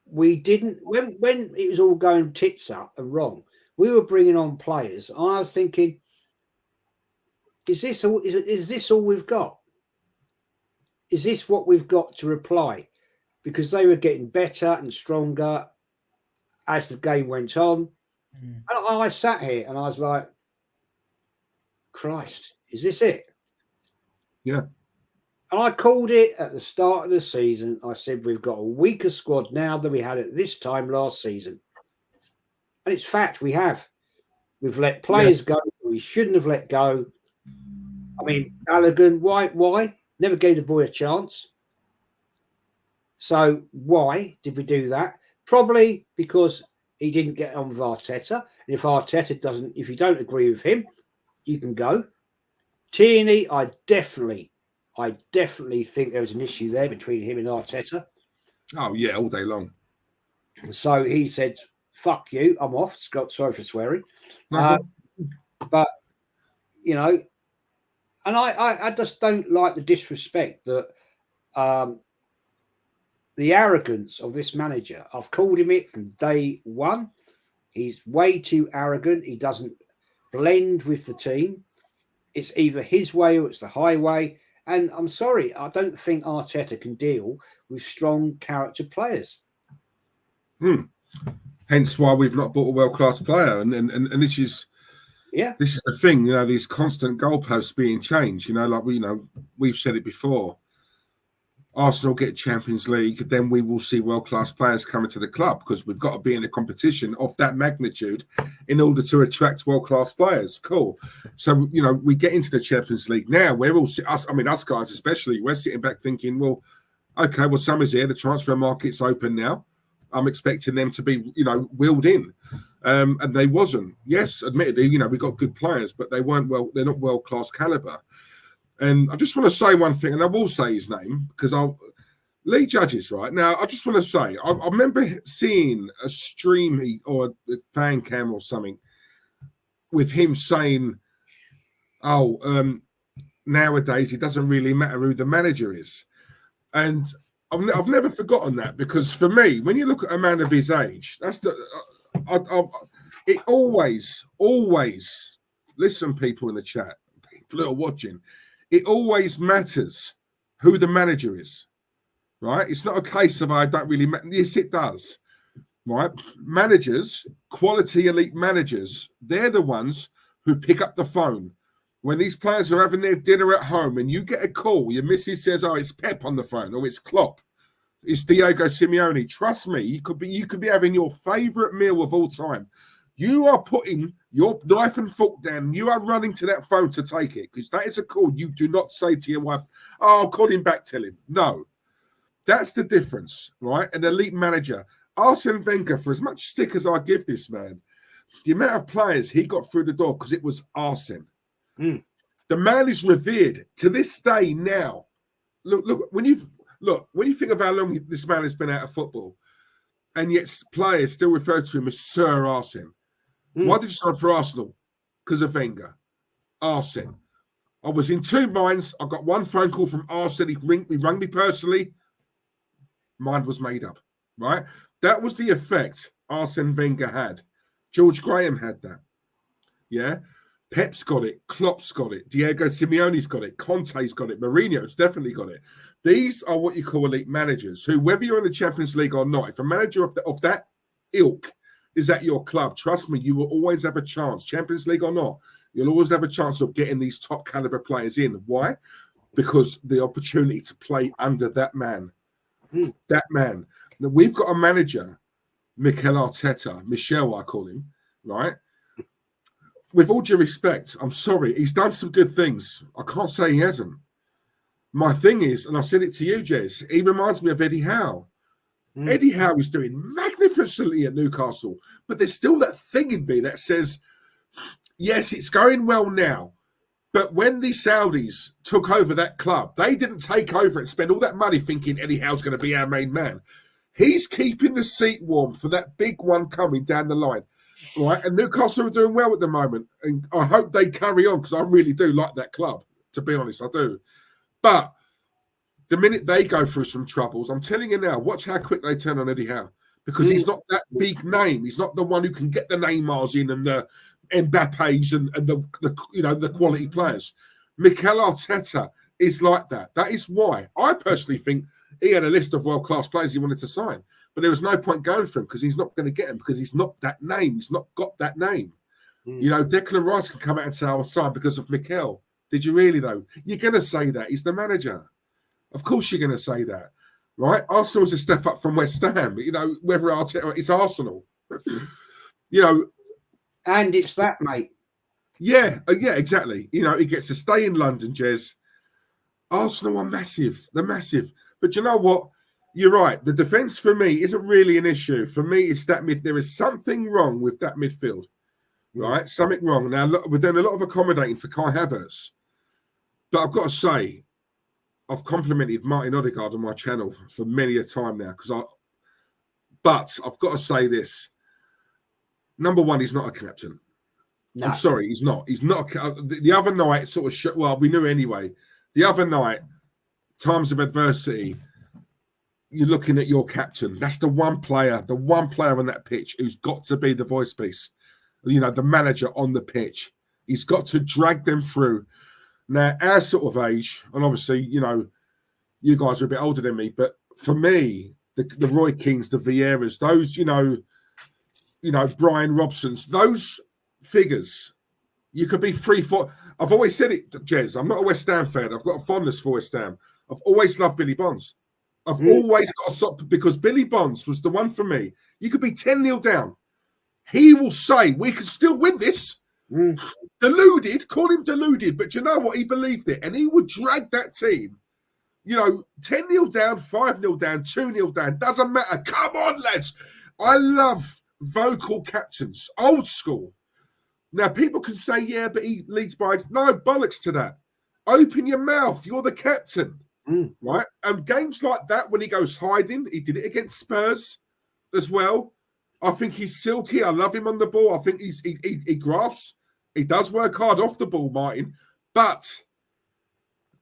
we didn't, when it was all going tits up and wrong, we were bringing on players. And I was thinking, is this all we've got? Is this what we've got to reply? Because they were getting better and stronger as the game went on. And I sat here and I was like, Christ, is this it? Yeah. And I called it at the start of the season. I said, we've got a weaker squad now than we had at this time last season. And it's fact, we have. We've let players go we shouldn't have let go. I mean, Balogun, why? Never gave the boy a chance. So why did we do that? Probably because he didn't get on with Arteta. And if Arteta if you don't agree with him, you can go. Tierney, I definitely think there was an issue there between him and Arteta. Oh, yeah, all day long. And so he said, fuck you, I'm off. Scott, sorry for swearing. No, but, you know, and I just don't like the disrespect that the arrogance of this manager. I've called him it from day one. He's way too arrogant. He doesn't blend with the team. It's either his way or it's the highway. And I'm sorry, I don't think Arteta can deal with strong character players. Hence why we've not bought a world-class player. And this is the thing, you know, these constant goalposts being changed, you know, like we've said it before. Arsenal get Champions League, then we will see world-class players coming to the club because we've got to be in a competition of that magnitude in order to attract world-class players. Cool. So, you know, we get into the Champions League now. We're all, us guys especially, we're sitting back thinking, well, okay, well, summer's here. The transfer market's open now. I'm expecting them to be, you know, wheeled in. And they wasn't. Yes, admittedly, you know, we got good players, but they're not world-class caliber. And I just want to say one thing, and I will say his name because Lee Judges, right? Now, I just want to say, I remember seeing a stream or a fan cam or something with him saying, nowadays it doesn't really matter who the manager is. And I've never forgotten that because for me, when you look at a man of his age, it always, listen, people in the chat, people that are watching, it always matters who the manager is, right? It's not a case of I don't really matter. Yes, it does, right? Managers, quality elite managers, they're the ones who pick up the phone. When these players are having their dinner at home and you get a call, your missus says, oh, it's Pep on the phone, or it's Klopp, it's Diego Simeone. Trust me, you could be having your favourite meal of all time. You are putting your knife and fork down. You are running to that phone to take it because that is a call you do not say to your wife, oh, I'll call him back, tell him. No, that's the difference, right? An elite manager. Arsene Wenger, for as much stick as I give this man, the amount of players he got through the door because it was Arsene. The man is revered to this day now. Look, when you think of how long this man has been out of football, and yet players still refer to him as Sir Arsene. Why did you sign for Arsenal? Because of Wenger. Arsene. I was in two minds. I got one phone call from Arsene. He rang me personally. Mind was made up, right? That was the effect Arsene Wenger had. George Graham had that. Yeah. Pep's got it. Klopp's got it. Diego Simeone's got it. Conte's got it. Mourinho's definitely got it. These are what you call elite managers who, whether you're in the Champions League or not, if a manager of that ilk is at your club, trust me, you will always have a chance, Champions League or not. You'll always have a chance of getting these top caliber players in. Why? Because the opportunity to play under that man. That man. Now, we've got a manager, Mikel Arteta, Michel, I call him, right? With all due respect, I'm sorry, he's done some good things. I can't say he hasn't. My thing is, and I said it to you, Jez, he reminds me of Eddie Howe. Eddie Howe is doing magnificently at Newcastle, but there's still that thing in me that says, yes, it's going well now, but when the Saudis took over that club, they didn't take over and spend all that money thinking Eddie Howe's going to be our main man. He's keeping the seat warm for that big one coming down the line. Right, and Newcastle are doing well at the moment, and I hope they carry on because I really do like that club. To be honest, I do. But the minute they go through some troubles, I'm telling you now, watch how quick they turn on Eddie Howe because he's not that big name. He's not the one who can get the Neymars in and the Mbappes and the quality players. Mikel Arteta is like that. That is why I personally think he had a list of world-class players he wanted to sign. But there was no point going for him because he's not going to get him because he's not that name. He's not got that name. You know, Declan Rice can come out and say, I was signed because of Mikel. Did you really, though? You're going to say that. He's the manager. Of course you're going to say that, right? Arsenal's a step up from West Ham. You know, whether it's Arsenal. You know. And it's that, mate. Yeah, exactly. You know, he gets to stay in London, Jez. Arsenal are massive. They're massive. But you know what? You're right. The defence for me isn't really an issue. For me, it's that there is something wrong with that midfield, right? Something wrong. Now, look, we're doing a lot of accommodating for Kai Havertz. But I've got to say, I've complimented Martin Odegaard on my channel for many a time now. But I've got to say this. Number one, he's not a captain. No. I'm sorry, he's not. He's not. The other night, sort of, well, we knew anyway. The other night, times of adversity, you're looking at your captain. That's the one player on that pitch who's got to be the voice piece. You know, the manager on the pitch. He's got to drag them through. Now, our sort of age, and obviously, you know, you guys are a bit older than me, but for me, the Roy Keanes, the Vieiras, those, you know, Brian Robsons, those figures, you could be 3-4. I've always said it, Jez, I'm not a West Ham fan. I've got a fondness for West Ham. I've always loved Billy Bonds. I've always got a soft because Billy Bonds was the one for me. You could be 10-0 down. He will say, we could still win this. Deluded, call him deluded, but you know what? He believed it. And he would drag that team, you know, 10-0 down, 5-0 down, 2-0 down. Doesn't matter. Come on, lads. I love vocal captains, old school. Now, people can say, yeah, but he leads by... No, bollocks to that. Open your mouth. You're the captain. Right? And games like that, when he goes hiding, he did it against Spurs as well. I think he's silky. I love him on the ball. I think he grasps. He does work hard off the ball, Martin. But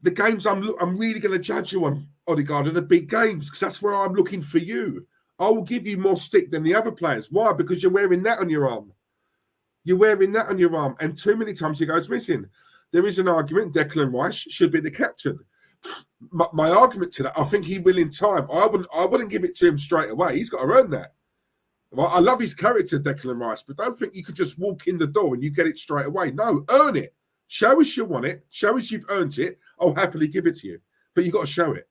the games I'm really going to judge you on, Odegaard, are the big games because that's where I'm looking for you. I will give you more stick than the other players. Why? Because you're wearing that on your arm. You're wearing that on your arm. And too many times he goes missing. There is an argument Declan Rice should be the captain. My argument to that, I think he will in time. I wouldn't give it to him straight away. He's got to earn that. Well, I love his character, Declan Rice, but don't think you could just walk in the door and you get it straight away. No, earn it. Show us you want it. Show us you've earned it. I'll happily give it to you. But you've got to show it.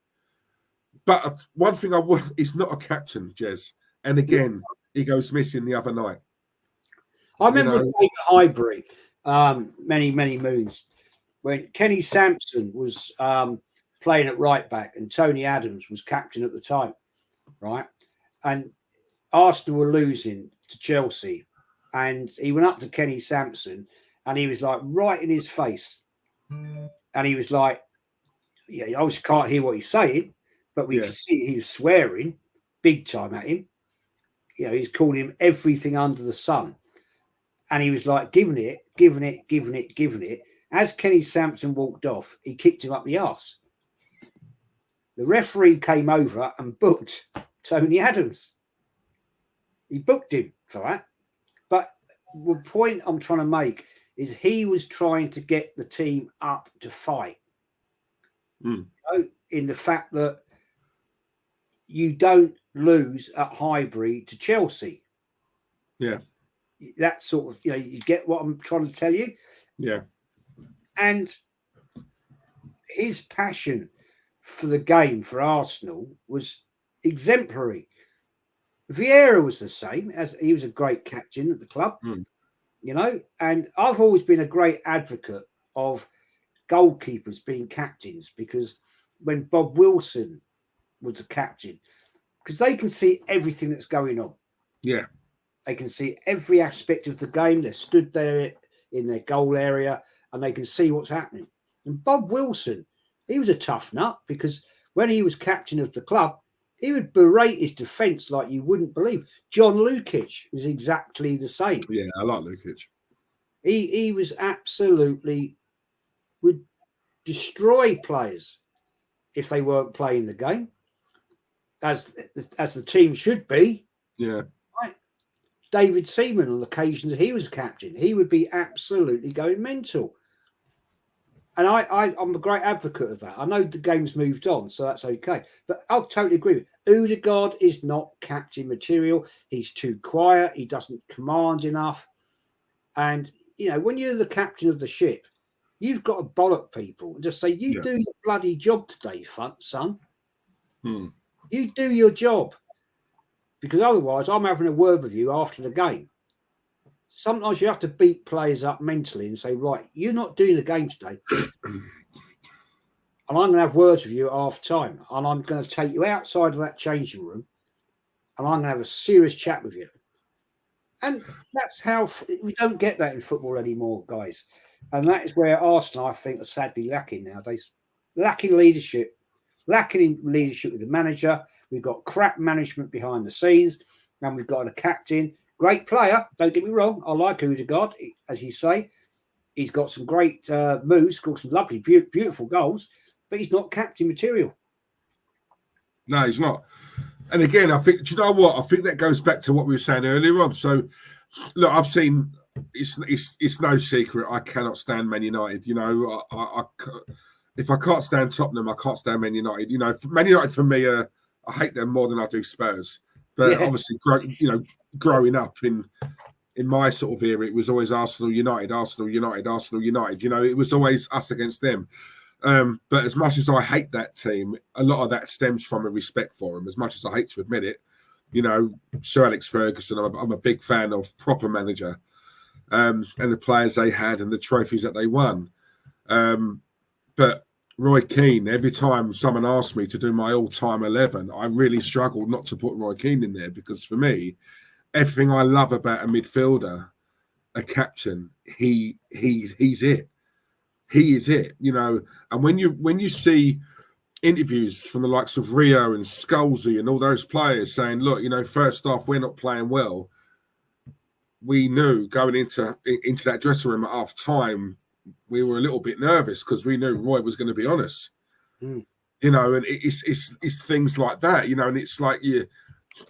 But one thing I would, he's not a captain, Jez. And again, he goes missing the other night. I remember playing at Highbury many, many moons when Kenny Sampson was playing at right back and Tony Adams was captain at the time, right? And Arsenal were losing to Chelsea and he went up to Kenny Sampson and he was like right in his face. And he was like, yeah, you obviously can't hear what he's saying, but we could see he was swearing big time at him. he's calling him everything under the sun. And he was like giving it. As Kenny Sampson walked off, he kicked him up the arse. The referee came over and booked Tony Adams. He booked him for that. But the point I'm trying to make is he was trying to get the team up to fight. In the fact that you don't lose at Highbury to Chelsea. Yeah. That sort of, you get what I'm trying to tell you? Yeah. And his passion for the game, for Arsenal, was exemplary. Vieira was the same, as he was a great captain at the club, and I've always been a great advocate of goalkeepers being captains, because when Bob Wilson was the captain, because they can see everything that's going on. Yeah. They can see every aspect of the game. They're stood there in their goal area and they can see what's happening. And Bob Wilson, he was a tough nut, because when he was captain of the club, he would berate his defence like you wouldn't believe. John Lukic was exactly the same. Yeah, I like Lukic. He was absolutely, would destroy players if they weren't playing the game, as the team should be. Yeah. Right. David Seaman, on occasions he was captain, he would be absolutely going mental. And I'm a great advocate of that. I know the game's moved on, so that's okay. But I'll totally agree with you. Odegaard is not captain material. He's too quiet. He doesn't command enough. And, when you're the captain of the ship, you've got to bollock people and just say, do your bloody job today, son. You do your job. Because otherwise, I'm having a word with you after the game. Sometimes you have to beat players up mentally and say, right, you're not doing the game today. And I'm going to have words with you at half time. And I'm going to take you outside of that changing room. And I'm going to have a serious chat with you. And that's how we don't get that in football anymore, guys. And that is where Arsenal, I think, are sadly lacking nowadays. Lacking leadership with the manager. We've got crap management behind the scenes. And we've got a captain. Great player, don't get me wrong. I like Odegaard, as you say. He's got some great moves, scored some lovely, beautiful goals, but he's not captain material. No, he's not. And again, I think, do you know what? I think that goes back to what we were saying earlier on. So, look, I've seen, it's no secret, I cannot stand Man United. If I can't stand Tottenham, I can't stand Man United. Man United for me, I hate them more than I do Spurs. But obviously, growing up in my sort of era, it was always Arsenal United. It was always us against them. But as much as I hate that team, a lot of that stems from a respect for them. As much as I hate to admit it, Sir Alex Ferguson, I'm a big fan of, proper manager, and the players they had and the trophies that they won. But Roy Keane, every time someone asked me to do my all-time 11, I really struggled not to put Roy Keane in there, because for me, everything I love about a midfielder, a captain, he's it. He is it, And when you see interviews from the likes of Rio and Scalzi and all those players saying, look, first off, we're not playing well. We knew going into that dressing room at half time, we were a little bit nervous because we knew Roy was going to be honest, and it's things like that, and it's like,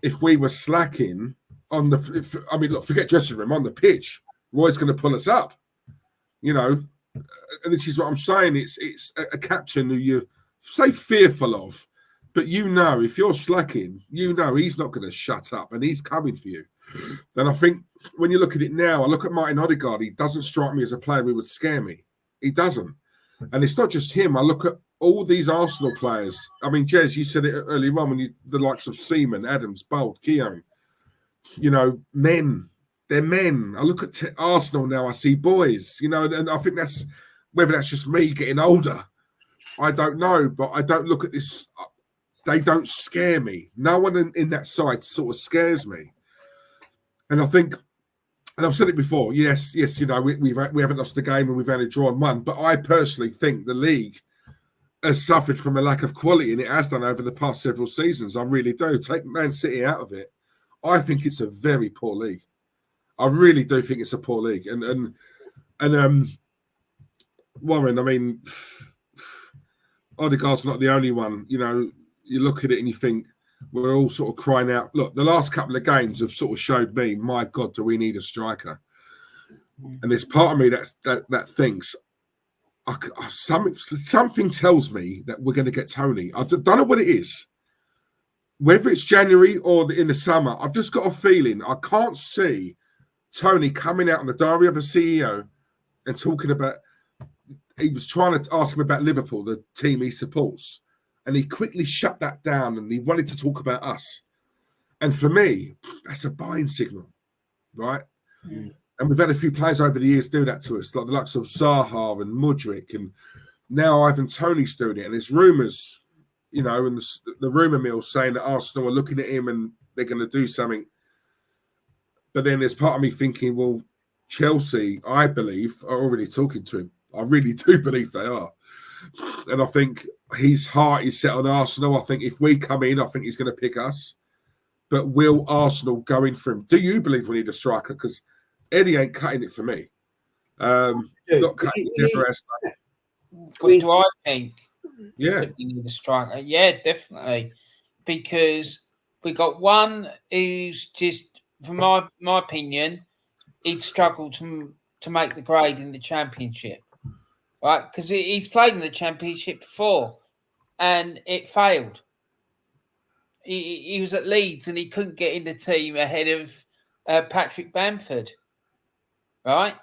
if we were slacking on look, forget dressing room, on the pitch, Roy's going to pull us up, and this is what I'm saying. It's a captain who you say fearful of, but if you're slacking, he's not going to shut up and he's coming for you. Then I think when you look at it now, I look at Martin Odegaard, he doesn't strike me as a player who would scare me. He doesn't. And it's not just him. I look at all these Arsenal players. I mean, Jez, you said it earlier on, when the likes of Seaman, Adams, Bold, Keown, men. They're men. I look at Arsenal now, I see boys, and I think whether that's just me getting older, I don't know, but I don't look at this. They don't scare me. No one in that side sort of scares me. And I think, and I've said it before, yes, we haven't lost a game and we've only drawn one, but I personally think the league has suffered from a lack of quality, and it has done over the past several seasons. I really do. Take Man City out of it. I think it's a very poor league. I really do think it's a poor league. And Warren, I mean, Odegaard's not the only one. You know, you look at it and you think we're all sort of crying out. Look, the last couple of games have sort of showed me, my God, do we need a striker? And there's part of me that thinks something tells me that we're going to get Tony. I don't know what it is. Whether it's January or in the summer, I've just got a feeling I can't see Tony coming out on the diary of a CEO and talking about. He was trying to ask him about Liverpool, the team he supports, and he quickly shut that down and he wanted to talk about us. And for me, that's a buying signal, right? Mm. And we've had a few players over the years do that to us, like the likes of Zaha and Mudryk, and now Ivan Toney's doing it. And there's rumours, you know, and the rumour mill saying that Arsenal are looking at him and they're going to do something. But then there's part of me thinking, well, Chelsea, I believe, are already talking to him. I really do believe they are. And I think his heart is set on Arsenal. I think if we come in, I think he's going to pick us. But will Arsenal go in for him? Do you believe we need a striker? Because Eddie ain't cutting it for me. Not cutting it, never has done. What do I think? Yeah. That we need a striker. Yeah, definitely. Because we got one who's just, from my opinion, he'd struggle to make the grade in the Championship. Right? Because he's played in the Championship before and it failed. He was at Leeds and he couldn't get in the team ahead of Patrick Bamford. Right?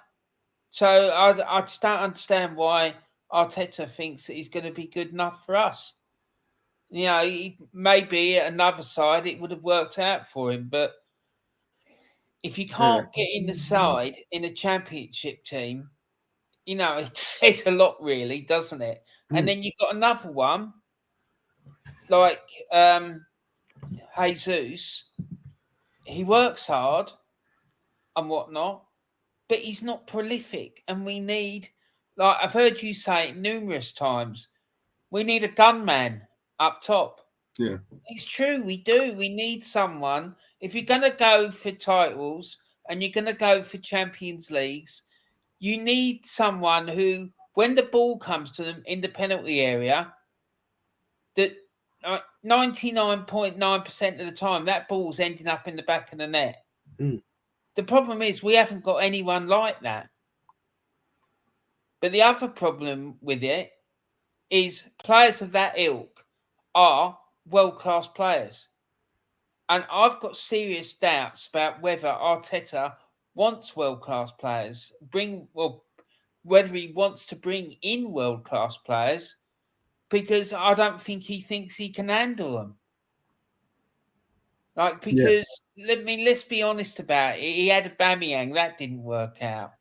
So I just don't understand why Arteta thinks that he's going to be good enough for us. You know, maybe at another side it would have worked out for him, but if you can't get in the side in a Championship team, you know, it says a lot, really, doesn't it? And then you've got another one like Jesus. He works hard and whatnot, but he's not prolific. And we need, like I've heard you say it numerous times, we need a gunman up top. Yeah. It's true, we do. We need someone. If you're going to go for titles and you're going to go for Champions Leagues, you need someone who, when the ball comes to them in the penalty area, that 99.9% of the time, that ball's ending up in the back of the net. Mm. The problem is we haven't got anyone like that. But the other problem with it is players of that ilk are world-class players. And I've got serious doubts about whether Arteta wants world-class players, whether he wants to bring in world-class players, because I don't think he thinks he can handle them. Like, because, let's be honest about it. He had a Aubameyang, that didn't work out.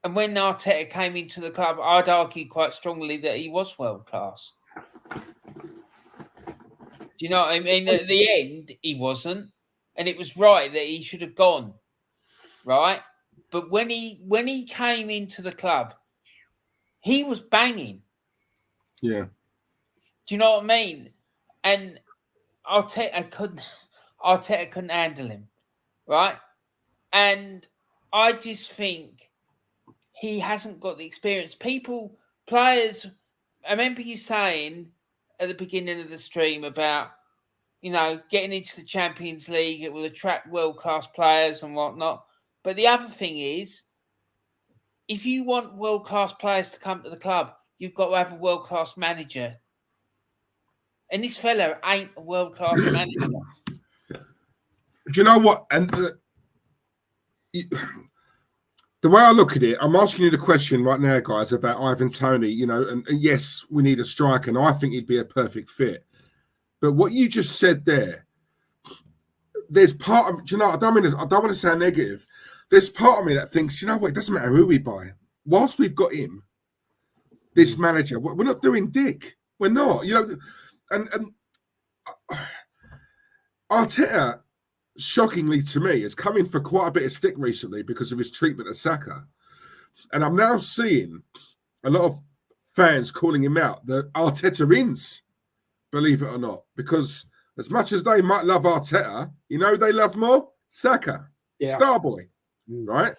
And when Arteta came into the club, I'd argue quite strongly that he was world-class. Do you know what I mean? At the end, he wasn't. And it was right that he should have gone. Right? But when he came into the club, he was banging. Yeah. Do you know what I mean? And Arteta couldn't handle him. Right? And I just think he hasn't got the experience. Players, I remember you saying at the beginning of the stream about, you know, getting into the Champions League, it will attract world-class players and whatnot. But the other thing is, if you want world-class players to come to the club, you've got to have a world-class manager. And this fella ain't a world-class manager. Do you know what? And the way I look at it, I'm asking you the question right now, guys, about Ivan Toney, you know, and yes, we need a striker, and I think he'd be a perfect fit. But what you just said there, there's part of, you know, I don't want to sound negative. There's part of me that thinks, you know what, it doesn't matter who we buy. Whilst we've got him, this manager, we're not doing dick. We're not, you know, and Arteta, shockingly to me, has come in for quite a bit of stick recently because of his treatment of Saka. And I'm now seeing a lot of fans calling him out, the Arteta ins, believe it or not, because As much as they might love Arteta, you know they love more? Saka, star boy, right?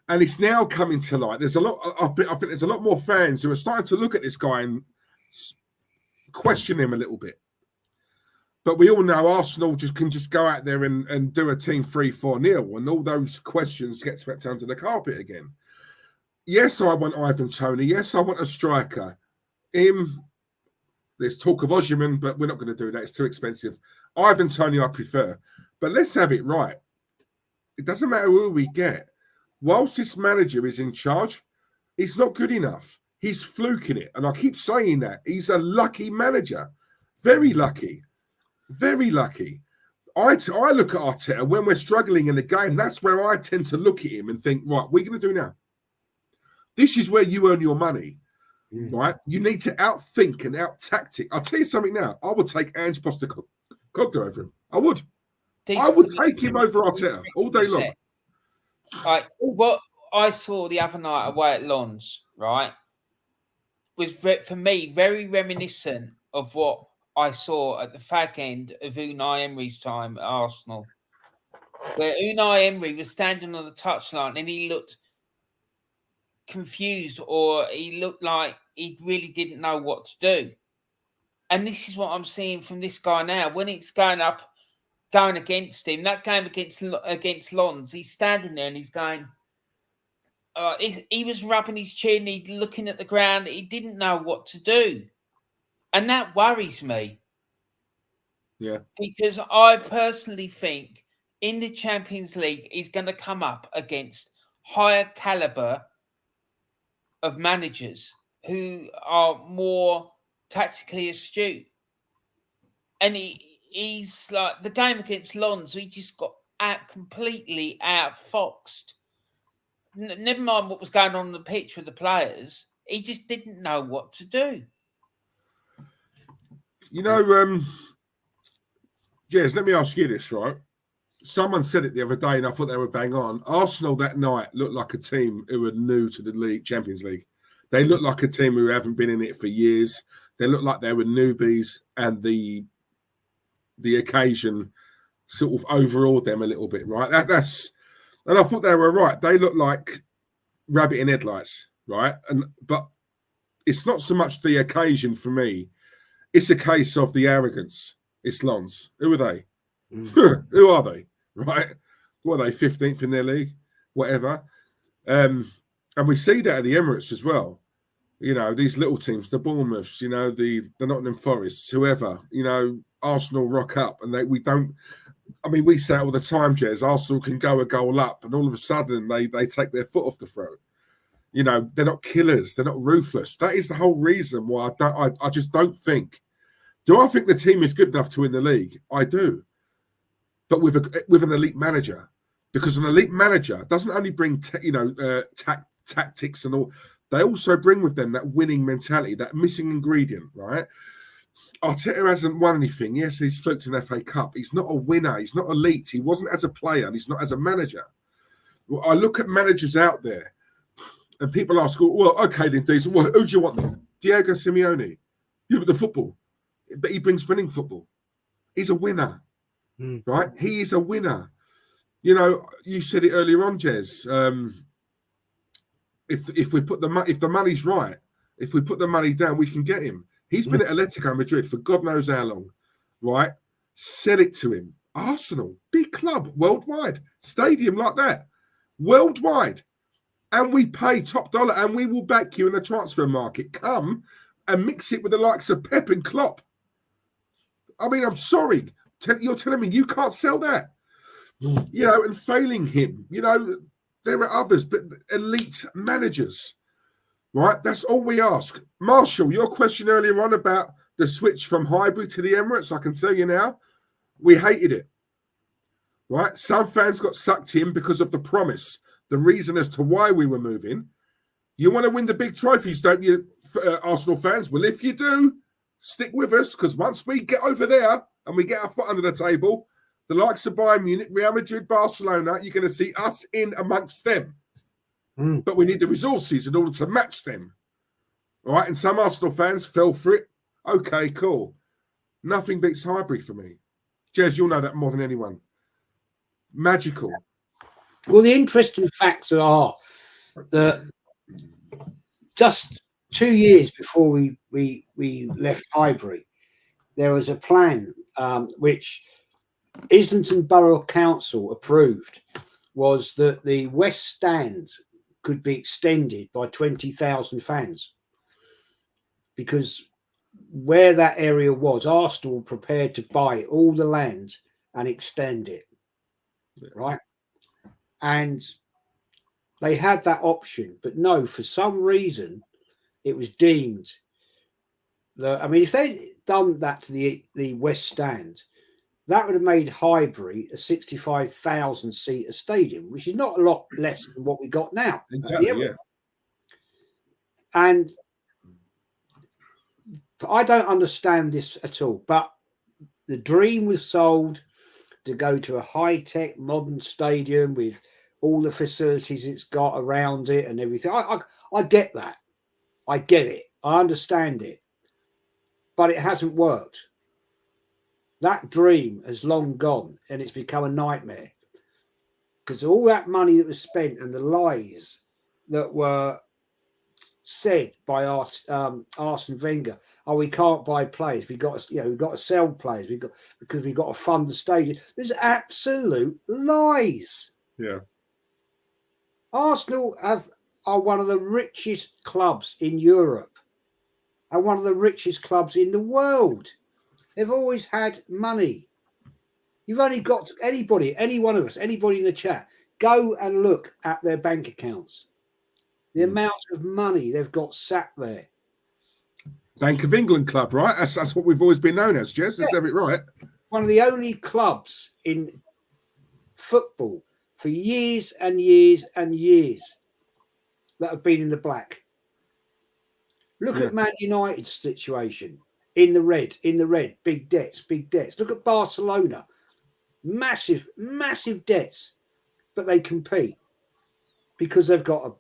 And it's now coming to light. There's a lot. I think there's a lot more fans who are starting to look at this guy and question him a little bit. But we all know Arsenal can go out there and do a team 3-4-0, and all those questions get swept under the carpet again. Yes, I want Ivan Toney. Yes, I want a striker. There's talk of Osimhen, but we're not going to do that. It's too expensive. Ivan Toney I prefer. But let's have it right. It doesn't matter who we get. Whilst this manager is in charge, he's not good enough. He's fluking it. And I keep saying that. He's a lucky manager. Very lucky. Very lucky. I look at Arteta when we're struggling in the game. That's where I tend to look at him and think, right, what are you going to do now? This is where you earn your money. Right? You need to outthink and out-tactic. I'll tell you something now. I would take Ange Postecoglou over him. I would. I would take him over Arteta all day long. Right. What I saw the other night away at Lens, right, was for me very reminiscent of what I saw at the fag end of Unai Emery's time at Arsenal, where Unai Emery was standing on the touchline and he looked confused, or he looked like he really didn't know what to do. And this is what I'm seeing from this guy now. When it's going against him, that game against Lens, he's standing there and he's going, he was rubbing his chin, he's looking at the ground, he didn't know what to do. And that worries me. Yeah. Because I personally think in the Champions League, he's going to come up against higher caliber of managers who are more tactically astute. And he's like, the game against Lens, he just got completely outfoxed. Never mind what was going on the pitch with the players. He just didn't know what to do. You know, Jez, let me ask you this, right? Someone said it the other day, and I thought they were bang on. Arsenal that night looked like a team who were new to the league, Champions League. They looked like a team who haven't been in it for years. They looked like they were newbies, and the occasion sort of overawed them a little bit, right? And I thought they were right. They looked like rabbit in headlights, right? But it's not so much the occasion for me. It's a case of the arrogance. It's Lens. Who are they? Who are they? Right? What are they? 15th in their league? Whatever. And we see that at the Emirates as well. You know, these little teams, the Bournemouths, you know, the Nottingham Forests, whoever, you know, Arsenal rock up and we say all the time, Jez, Arsenal can go a goal up and all of a sudden they take their foot off the throat. You know, they're not killers. They're not ruthless. That is the whole reason why I just don't think. Do I think the team is good enough to win the league? I do. But with an elite manager. Because an elite manager doesn't only bring, tactics and all. They also bring with them that winning mentality, that missing ingredient, right? Arteta hasn't won anything. Yes, he's fluked an FA Cup. He's not a winner. He's not elite. He wasn't as a player, and he's not as a manager. Well, I look at managers out there, and people ask, well, okay, then, Diesel, who do you want then? Diego Simeone. Yeah, but the football. But he brings winning football. He's a winner, right? He is a winner. You know, you said it earlier on, Jez. If the money's right, if we put the money down, we can get him. He's been at Atletico Madrid for God knows how long, right? Sell it to him. Arsenal, big club, worldwide, stadium like that, worldwide. And we pay top dollar and we will back you in the transfer market. Come and mix it with the likes of Pep and Klopp. I mean, I'm sorry. You're telling me you can't sell that? You know, and failing him, you know, there are others, but elite managers, right? That's all we ask. Marshall, your question earlier on about the switch from Highbury to the Emirates, I can tell you now, we hated it, right? Some fans got sucked in because of the promise, the reason as to why we were moving. You want to win the big trophies, don't you, Arsenal fans? Well, if you do, stick with us, because once we get over there and we get our foot under the table, the likes of Bayern Munich, Real Madrid, Barcelona, you're going to see us in amongst them. But we need the resources in order to match them. All right, and some Arsenal fans fell for it. Okay, cool. Nothing beats Highbury for me. Jez, you'll know that more than anyone. Magical. Well, the interesting facts are that just 2 years before we left Highbury, there was a plan which Islington Borough Council approved, was that the West Stand could be extended by 20,000 fans, because where that area was, Arsenal were prepared to buy all the land and extend it, right? And they had that option, but no, for some reason, it was deemed that, I mean, if they'd done that to the West Stand, that would have made Highbury a 65,000 seater stadium, which is not a lot less than what we got now. Exactly, yeah. And I don't understand this at all, but the dream was sold to go to a high-tech modern stadium with all the facilities it's got around it and everything. I get that. I get it. I understand it. But it hasn't worked. That dream has long gone and it's become a nightmare, because all that money that was spent and the lies that were said by Arsene Wenger, oh, we can't buy players, we've got to sell players, because we've got to fund the stadium. There's absolute lies. Yeah. Arsenal are one of the richest clubs in Europe and one of the richest clubs in the world. They've always had money. You've only got to, any one of us, anybody in the chat, go and look at their bank accounts. The amount of money they've got sat there. Bank of England club, right? That's what we've always been known as, Jez. Let's have it right. One of the only clubs in football for years and years and years that have been in the black. Look at Man United's situation. In the red, big debts. Look at Barcelona, massive debts, but they compete because they've got a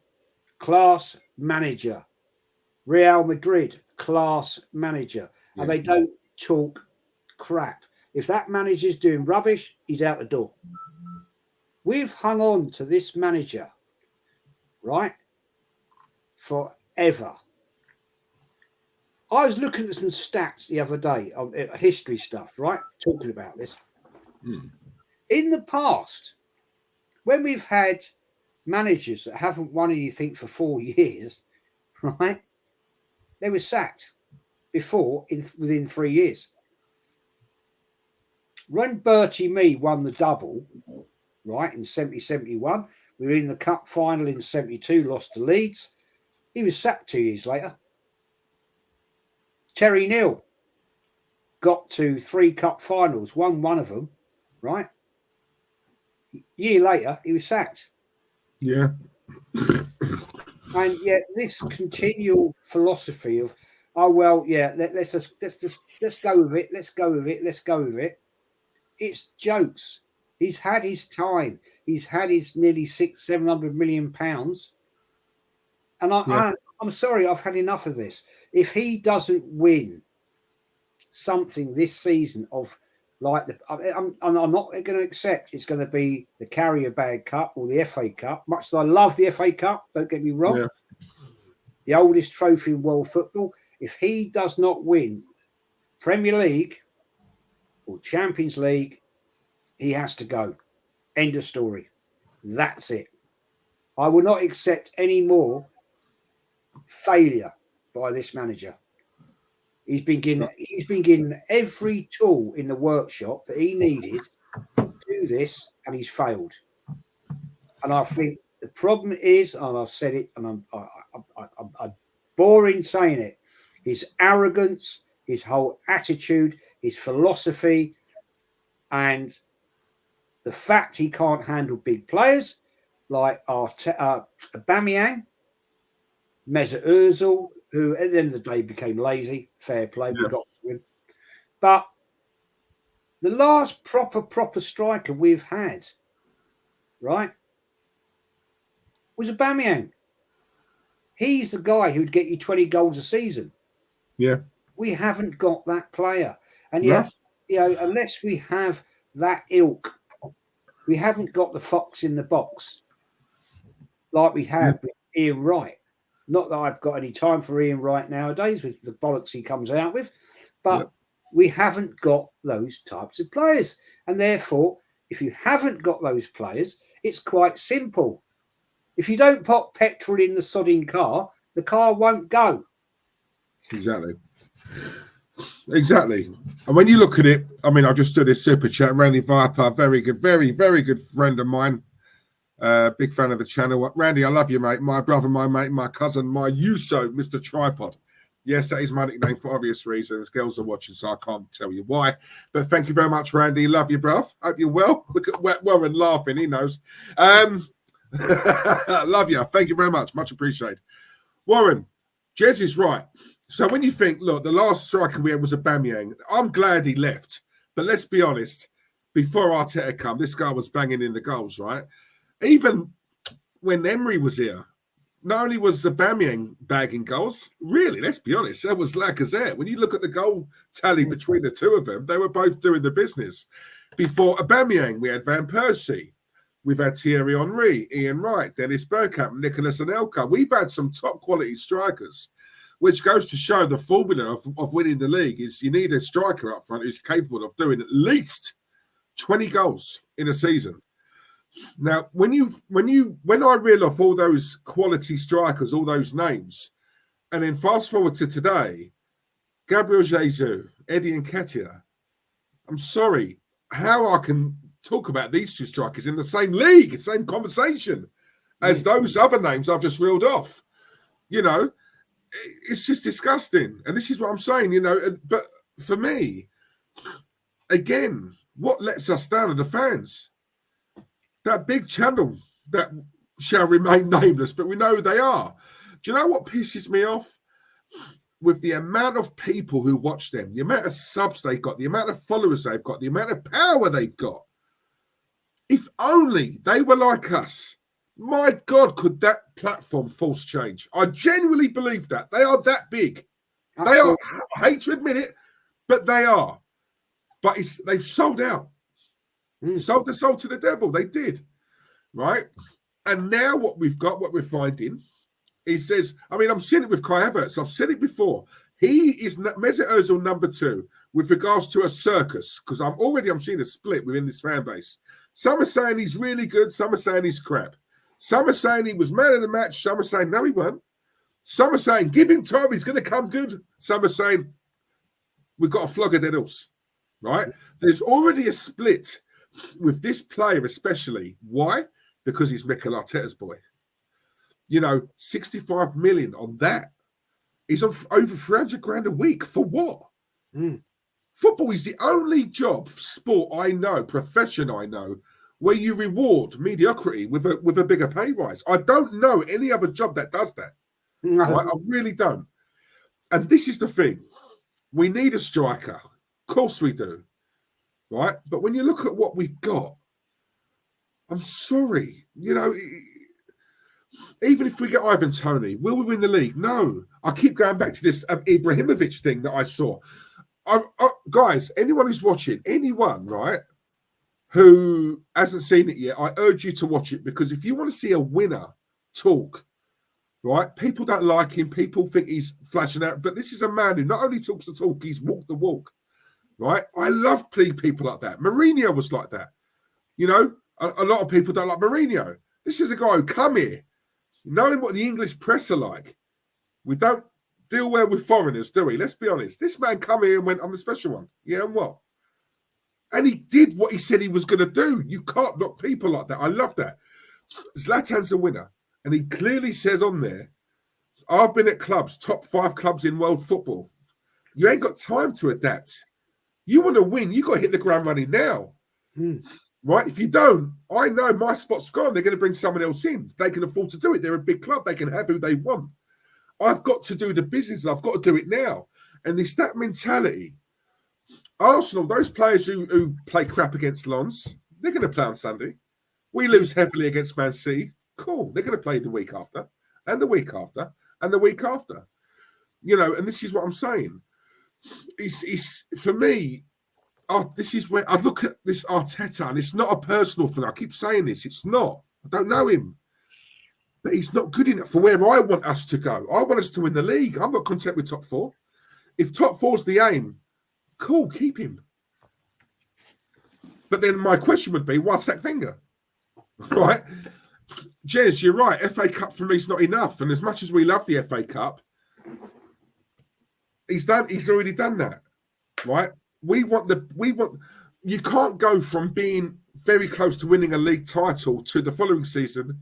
class manager. Real Madrid, class manager, and they don't talk crap. If that manager's doing rubbish, he's out the door. We've hung on to this manager, right, forever. I was looking at some stats the other day on history stuff, right? Talking about this. In the past, when we've had managers that haven't won anything for 4 years, right? They were sacked within 3 years. When Bertie Mee won the double, right, in 70-71, we were in the cup final in 72, lost to Leeds. He was sacked 2 years later. Terry Neal got to 3 cup finals, won one of them, right? A year later, he was sacked. Yeah. And yet this continual philosophy of, oh, well, yeah, let's go with it. It's jokes. He's had his time. He's had his nearly £600-700 million. And I'm sorry, I've had enough of this. If he doesn't win something this season of like I'm not going to accept it's going to be the Carrier Bag Cup or the FA Cup, much as I love the FA Cup, don't get me wrong. The oldest trophy in world football. If he does not win Premier League or Champions League, he has to go. End of story. That's it. I will not accept any more failure by this manager. He's been given every tool in the workshop that he needed to do this, and he's failed. And I think the problem is, and I've said it, and I'm boring saying it, his arrogance, his whole attitude, his philosophy, and the fact he can't handle big players like Aubameyang, Mesut Ozil, who at the end of the day became lazy. Fair play, we got to him. But the last proper striker we've had, right, was Aubameyang. He's the guy who'd get you 20 goals a season. Yeah. We haven't got that player. And yet unless we have that ilk, we haven't got the fox in the box like we have with Ian Wright. Not that I've got any time for Ian Wright nowadays with the bollocks he comes out with, but we haven't got those types of players. And therefore, if you haven't got those players, it's quite simple. If you don't put petrol in the sodding car, the car won't go. Exactly. And when you look at it, I mean, I just did this super chat. Randy Viper, very good, very, very good friend of mine. Big fan of the channel. Randy, I love you, mate. My brother, my mate, my cousin, my Uso, Mr. Tripod. Yes, that is my nickname for obvious reasons. Girls are watching, so I can't tell you why. But thank you very much, Randy. Love you, bruv. Hope you're well. Look at Warren laughing. He knows. Love you. Thank you very much. Much appreciated. Warren, Jez is right. So when you think, look, the last striker we had was Aubameyang. I'm glad he left. But let's be honest. Before Arteta come, this guy was banging in the goals, right? Even when Emery was here, not only was Aubameyang bagging goals, really, let's be honest, there was Lacazette. When you look at the goal tally between the two of them, they were both doing the business. Before Aubameyang, we had Van Persie. We've had Thierry Henry, Ian Wright, Dennis Bergkamp, Nicolas Anelka. We've had some top quality strikers, which goes to show the formula of winning the league is you need a striker up front who's capable of doing at least 20 goals in a season. Now, when I reel off all those quality strikers, all those names, and then fast forward to today, Gabriel Jesus, Eddie Nketiah, I'm sorry, how I can talk about these two strikers in the same league, same conversation as those other names I've just reeled off. You know, it's just disgusting. And this is what I'm saying, you know, but for me, again, what lets us down are the fans. That big channel that shall remain nameless, but we know who they are. Do you know what pisses me off? With the amount of people who watch them, the amount of subs they've got, the amount of followers they've got, the amount of power they've got. If only they were like us, my God, could that platform force change? I genuinely believe that. They are that big. They are, I hate to admit it, but they are. But they've sold out. Sold the soul to the devil. They did. Right? And now what we've got, what we're finding, he says, I mean, I'm seeing it with Kai Havertz. I've said it before. He is Mesut Ozil number 2 with regards to a circus, because I'm seeing a split within this fan base. Some are saying he's really good. Some are saying he's crap. Some are saying he was man of the match. Some are saying, no, he weren't. Some are saying, give him time. He's going to come good. Some are saying, we've got to flog a dead horse. Right? There's already a split with this player especially. Why? Because he's Mikel Arteta's boy. You know, 65 million on that. He's on over 300 grand a week. For what? Football is the only sport I know, profession I know, where you reward mediocrity with a bigger pay rise. I don't know any other job that does that. No. Right? I really don't. And this is the thing. We need a striker. Of course we do. Right? But when you look at what we've got, I'm sorry. You know, even if we get Ivan Toney, will we win the league? No. I keep going back to this Ibrahimovic thing that I saw. Guys, anyone who's watching, anyone, right, who hasn't seen it yet, I urge you to watch it, because if you want to see a winner talk, right, people don't like him, people think he's flashing out, but this is a man who not only talks the talk, he's walked the walk, right? I love people like that. Mourinho was like that. You know, a lot of people don't like Mourinho. This is a guy who come here, knowing what the English press are like. We don't deal well with foreigners, do we? Let's be honest. This man come here and went, I'm the special one. Yeah, and what? And he did what he said he was going to do. You can't knock people like that. I love that. Zlatan's a winner. And he clearly says on there, I've been at clubs, top 5 clubs in world football. You ain't got time to adapt. You want to win, you got to hit the ground running now. Right? If you don't, I know my spot's gone. They're going to bring someone else in. They can afford to do it. They're a big club. They can have who they want. I've got to do the business. I've got to do it now. And it's that mentality. Arsenal, those players who play crap against Lens, they're going to play on Sunday. We lose heavily against Man City. Cool. They're going to play the week after, and the week after, and the week after. You know, and this is what I'm saying. It's for me, this is where I look at this Arteta, and it's not a personal thing. I keep saying this. It's not. I don't know him. But he's not good enough for where I want us to go. I want us to win the league. I'm not content with top 4. If top 4's the aim, cool, keep him. But then my question would be, why sack Wenger? Right? Jez, you're right. FA Cup for me is not enough. And as much as we love the FA Cup, he's already done that. Right? You can't go from being very close to winning a league title to the following season.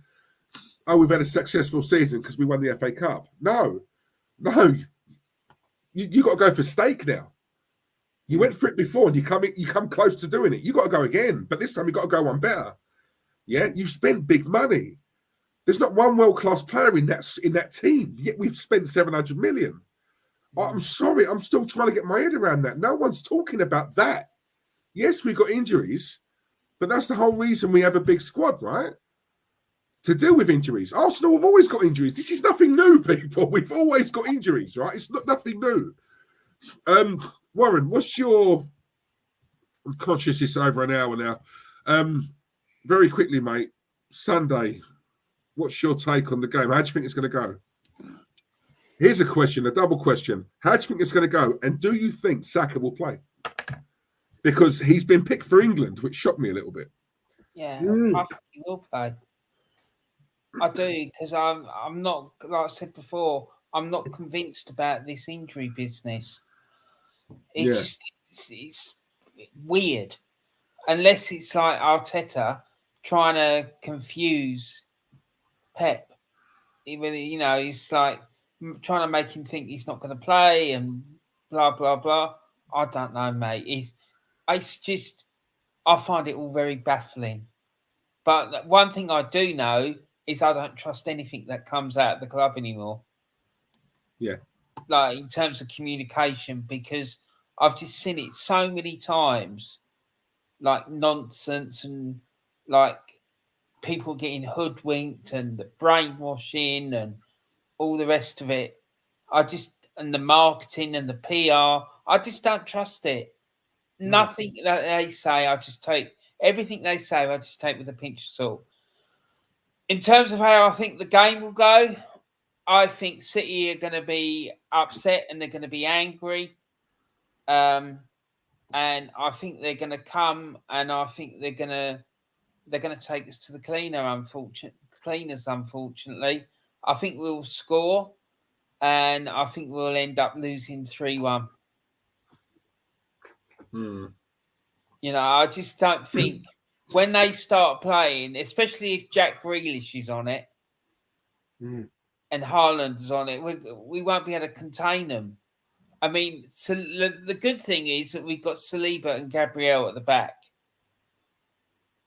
Oh, we've had a successful season because we won the FA Cup. No. You got to go for stake now. You went for it before and you come close to doing it. You got to go again, but this time you got to go one better. Yeah, you spent big money. There's not one world-class player in that team, yet we've spent 700 million. I'm sorry, I'm still trying to get my head around that. No one's talking about that. Yes, we've got injuries, but that's the whole reason we have a big squad, right? To deal with injuries. Arsenal have always got injuries. This is nothing new, people. We've always got injuries, right? It's nothing new. Warren, what's your... I'm conscious it's over an hour now. Very quickly, mate. Sunday, what's your take on the game? How do you think it's going to go? Here's a question, a double question. How do you think it's going to go? And do you think Saka will play? Because he's been picked for England, which shocked me a little bit. Yeah, I think he will play. I do, because I'm not, like I said before, I'm not convinced about this injury business. It's weird. Unless it's like Arteta trying to confuse Pep. He's like trying to make him think he's not going to play and blah, blah, blah. I don't know, mate. It's just, I find it all very baffling. But one thing I do know is I don't trust anything that comes out of the club anymore. Yeah. Like in terms of communication, because I've just seen it so many times, like nonsense and like people getting hoodwinked and the brainwashing and all the rest of it. And the marketing and the PR, I just don't trust it. Nothing that they say, everything they say, I just take with a pinch of salt. In terms of how I think the game will go, I think City are going to be upset and they're going to be angry. And I think they're going to come and I think they're going to take us to the cleaners, unfortunately. I think we'll score and I think we'll end up losing 3-1. I just don't think when they start playing, especially if Jack Grealish is on it and Haaland is on it, we won't be able to contain them. I mean, so the good thing is that we've got Saliba and Gabriel at the back.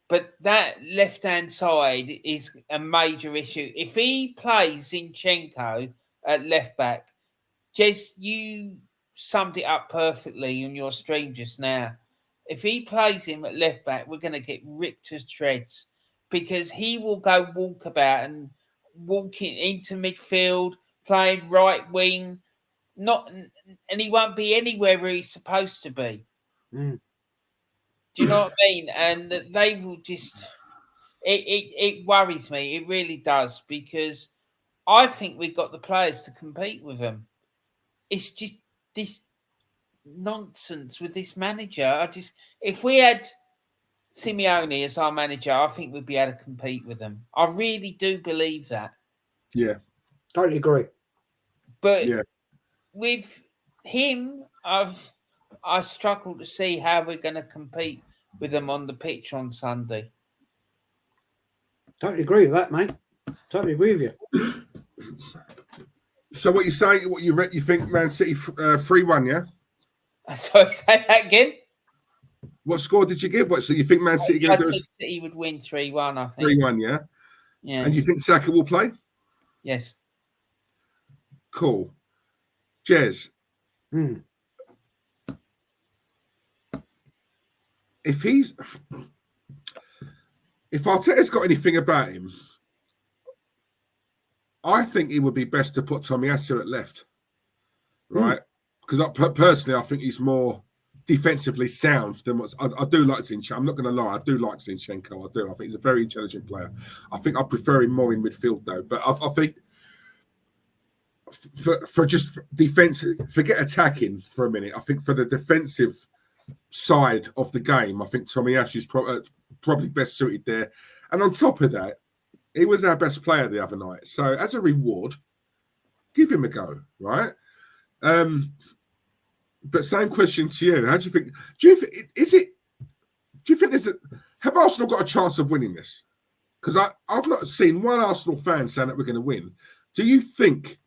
But that left-hand side is a major issue. If he plays Zinchenko at left-back, Jez, you summed it up perfectly in your stream just now. If he plays him at left back, we're going to get ripped to shreds because he will go walkabout and walking into midfield, playing right wing, and he won't be anywhere where he's supposed to be. Do you know what I mean? And they will just. It worries me. It really does because I think we've got the players to compete with them. It's just this nonsense with this manager. If we had Simeone as our manager, I think we'd be able to compete with them. I really do believe that. Yeah. Totally agree. But with him, I struggle to see how we're going to compete with them on the pitch on Sunday. Totally agree with that, mate. Totally agree with you. So what you say? What you think? Man City 3-1, yeah. So say that again. What score did you give? So you think Man City going to do? City would win 3-1. I think 3-1, yeah. Yeah. And you think Saka will play? Yes. Cool. Jez. If Arteta's got anything about him, I think it would be best to put Tomiyasu at left, right? Because personally, I think he's more defensively sound than what's. I do like Zinchenko. I'm not going to lie. I do like Zinchenko. I do. I think he's a very intelligent player. I think I prefer him more in midfield though. But I think for just defense, forget attacking for a minute. I think for the defensive side of the game, I think Tomiyasu's probably best suited there. And on top of that, he was our best player the other night. So as a reward, give him a go, right? But same question to you. How do you think? Do you think have Arsenal got a chance of winning this? Because I've not seen one Arsenal fan saying that we're going to win. Do you think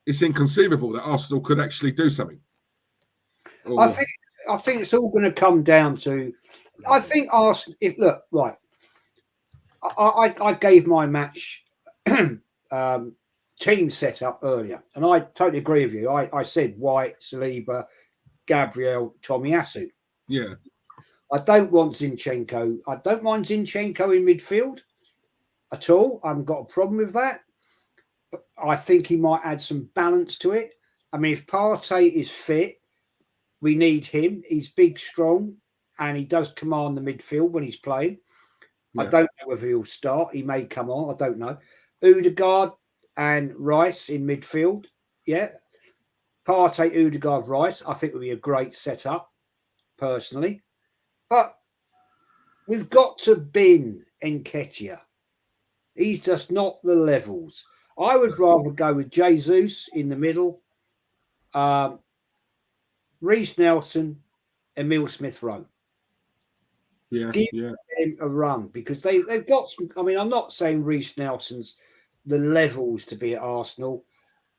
it's inconceivable that Arsenal could actually do something? Or... I think it's all going to come down to. I think Arsenal. I gave my match team set up earlier, and I totally agree with you. I said White, Saliba, Gabriel, Tomiyasu. Yeah. I don't want Zinchenko. I don't mind Zinchenko in midfield at all. I haven't got a problem with that. But I think he might add some balance to it. I mean, if Partey is fit, we need him. He's big, strong, and he does command the midfield when he's playing. Yeah. I don't know whether he'll start. He may come on. I don't know. Odegaard and Rice in midfield. Yeah. Partey, Odegaard, Rice, I think would be a great setup, personally. But we've got to bin Nketiah. He's just not the levels. I would rather go with Jesus in the middle, Reece Nelson, Emile Smith-Rowe. Yeah, Give them a run because they've got some. I mean, I'm not saying Reece Nelson's the levels to be at Arsenal,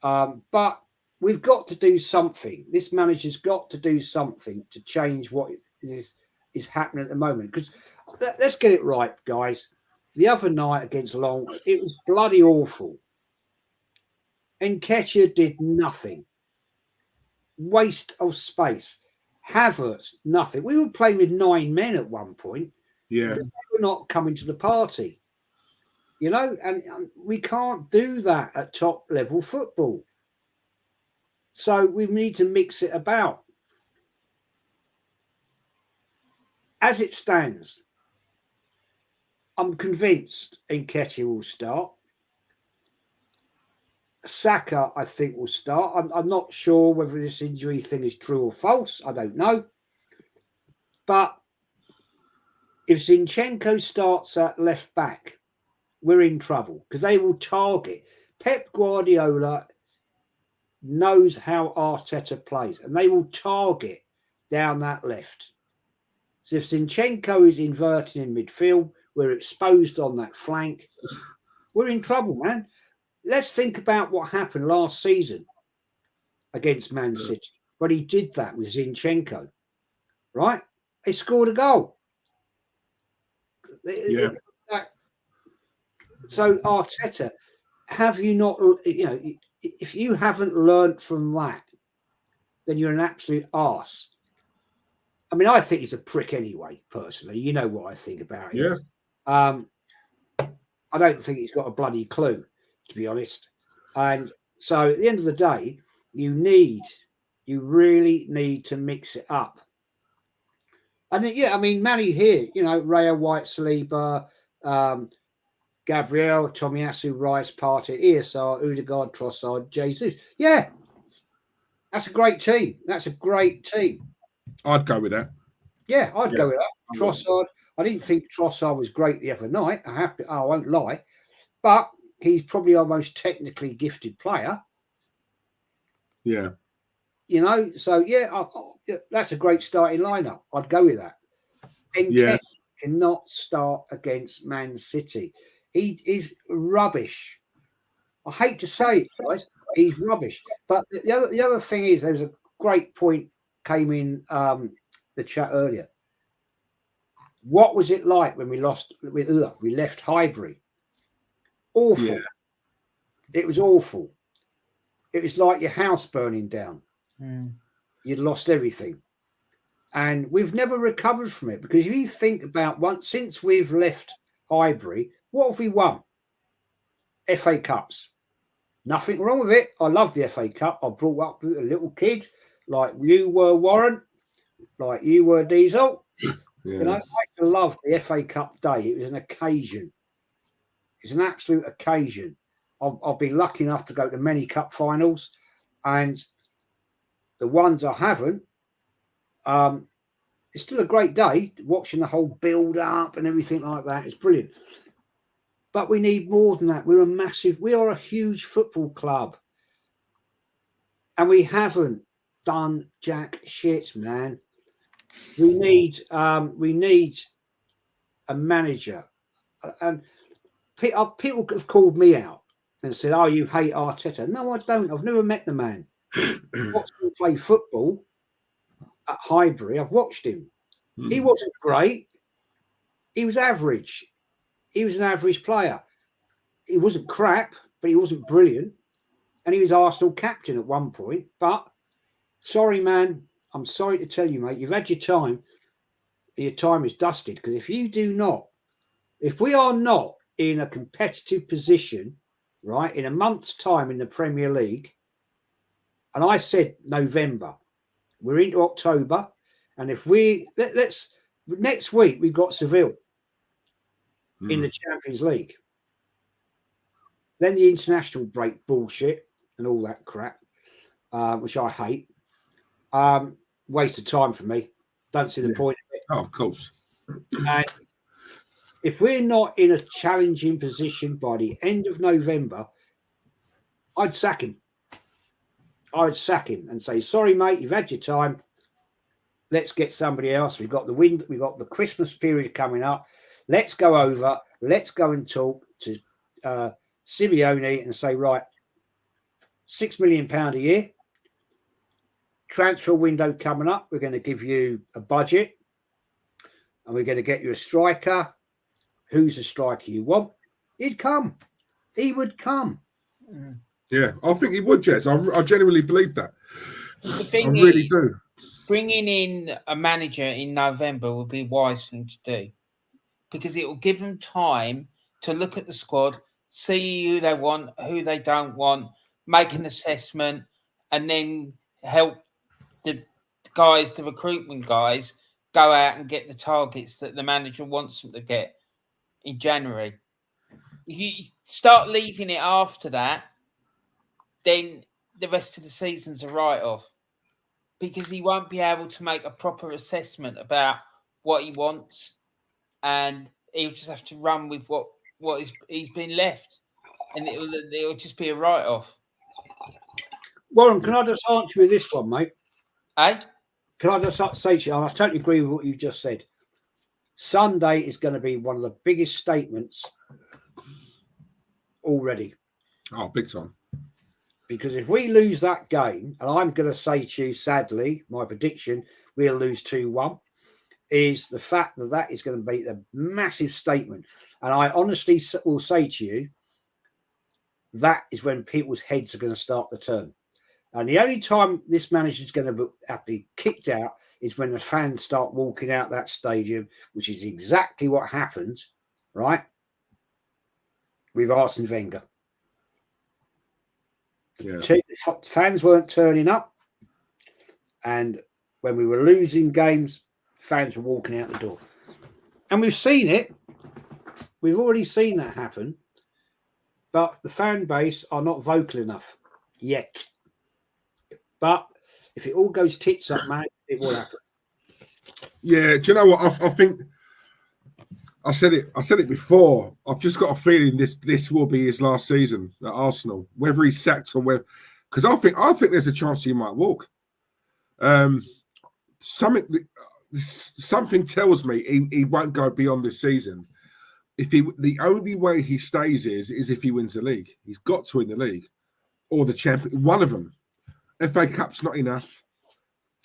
but we've got to do something. This manager's got to do something to change what is happening at the moment. Because let's get it right, guys. The other night against Long, it was bloody awful. Nketiah did nothing. Waste of space. Havertz, nothing. We were playing with 9 men at one point. Yeah. They were not coming to the party. You know, and we can't do that at top level football. So we need to mix it about. As it stands, I'm convinced Nketiah will start. Saka, I think, will start. I'm not sure whether this injury thing is true or false. I don't know. But if Zinchenko starts at left back, we're in trouble because they will target. Pep Guardiola knows how Arteta plays, and they will target down that left. So if Zinchenko is inverting in midfield, we're exposed on that flank. We're in trouble, man. Let's think about what happened last season against Man City when he did that with Zinchenko, right? They scored a goal. Yeah. So Arteta, have you not, you know, if you haven't learned from that, then you're an absolute arse. I mean, I think he's a prick anyway, personally. You know what I think about him. Yeah. I don't think he's got a bloody clue, to be honest. And so at the end of the day, you really need to mix it up. And yeah, I mean, Manny here, you know, Raya, White, Saliba, Gabriel, Tomiyasu, Rice, Partey, ESR, Odegaard, Trossard, Jesus. Yeah, that's a great team. That's a great team. I'd go with that. Yeah, I'd go with that. Trossard. I didn't think Trossard was great the other night. I won't lie. But he's probably our most technically gifted player. Yeah. You know, so yeah, that's a great starting lineup. I'd go with that. Nketiah cannot start against Man City. He is rubbish. I hate to say it, guys. He's rubbish. But the other thing is, there was a great point came in the chat earlier. What was it like when we left Highbury? Awful. Yeah. It was awful. It was like your house burning down. You'd lost everything. And we've never recovered from it, because if you think about since we've left Highbury, what have we won? FA Cups. Nothing wrong with it. I love the FA Cup. I brought up a little kid like you were, Warren. like you were, Diesel. Yeah. You know, I used to love the FA Cup day. It was an occasion. It's an absolute occasion. I've been lucky enough to go to many cup finals, and the ones I haven't, it's still a great day watching the whole build up and everything like that. It's brilliant. But we need more than that. We are a huge football club. And we haven't done jack shit, man. We need a manager. And people have called me out and said, "Oh, you hate Arteta." No, I don't. I've never met the man. I've watched him play football at Highbury. I've watched him. He wasn't great. He was average. He was an average player. He wasn't crap, but he wasn't brilliant. And he was Arsenal captain at one point. But sorry, man, I'm sorry to tell you, mate, you've had your time. Your time is dusted. Because if we are not in a competitive position, right, in a month's time in the Premier League, and I said November, we're into October, and if let's next week we've got Seville in the Champions League. Then the international break bullshit and all that crap, which I hate. Waste of time for me. Don't see the point of it. Oh, of course. And if we're not in a challenging position by the end of November, I'd sack him. I'd sack him and say, "Sorry, mate, you've had your time. Let's get somebody else. We've got the Christmas period coming up. Let's go over. Let's go and talk to Simeone and say, right, £6 million a year. Transfer window coming up. We're going to give you a budget, and we're going to get you a striker. Who's the striker you want?" He'd come. He would come. Yeah, I think he would, Jez. I genuinely believe that. The thing I really is, do. bringing in a manager in November would be a wise thing to do, because it will give them time to look at the squad, see who they want, who they don't want, make an assessment, and then help the recruitment guys, go out and get the targets that the manager wants them to get in January. If you start leaving it after that, then the rest of the season's a write-off, because he won't be able to make a proper assessment about what he wants, and he'll just have to run with what he's been left, and it'll just be a write-off. Warren, can I just answer with this one, mate? Eh? Can I just say to you, I totally agree with what you just said. Sunday is going to be one of the biggest statements already. Oh, big time. Because if we lose that game, and I'm going to say to you, sadly, my prediction, we'll lose 2-1, is the fact that is going to be a massive statement. And I honestly will say to you, that is when people's heads are going to start to turn. And the only time this manager is going to have to be kicked out is when the fans start walking out that stadium, which is exactly what happened, right, with Arsene Wenger. Yeah. Fans weren't turning up, and when we were losing games, fans were walking out the door. And we've seen it. We've already seen that happen, but the fan base are not vocal enough yet. But if it all goes tits up, man, it will happen. Yeah, do you know what? I think I said it before. I've just got a feeling this will be his last season at Arsenal, whether he's sacked or whether, because I think there's a chance he might walk. Something tells me he won't go beyond this season. The only way he stays is if he wins the league. He's got to win the league or the champion. One of them. FA Cup's not enough.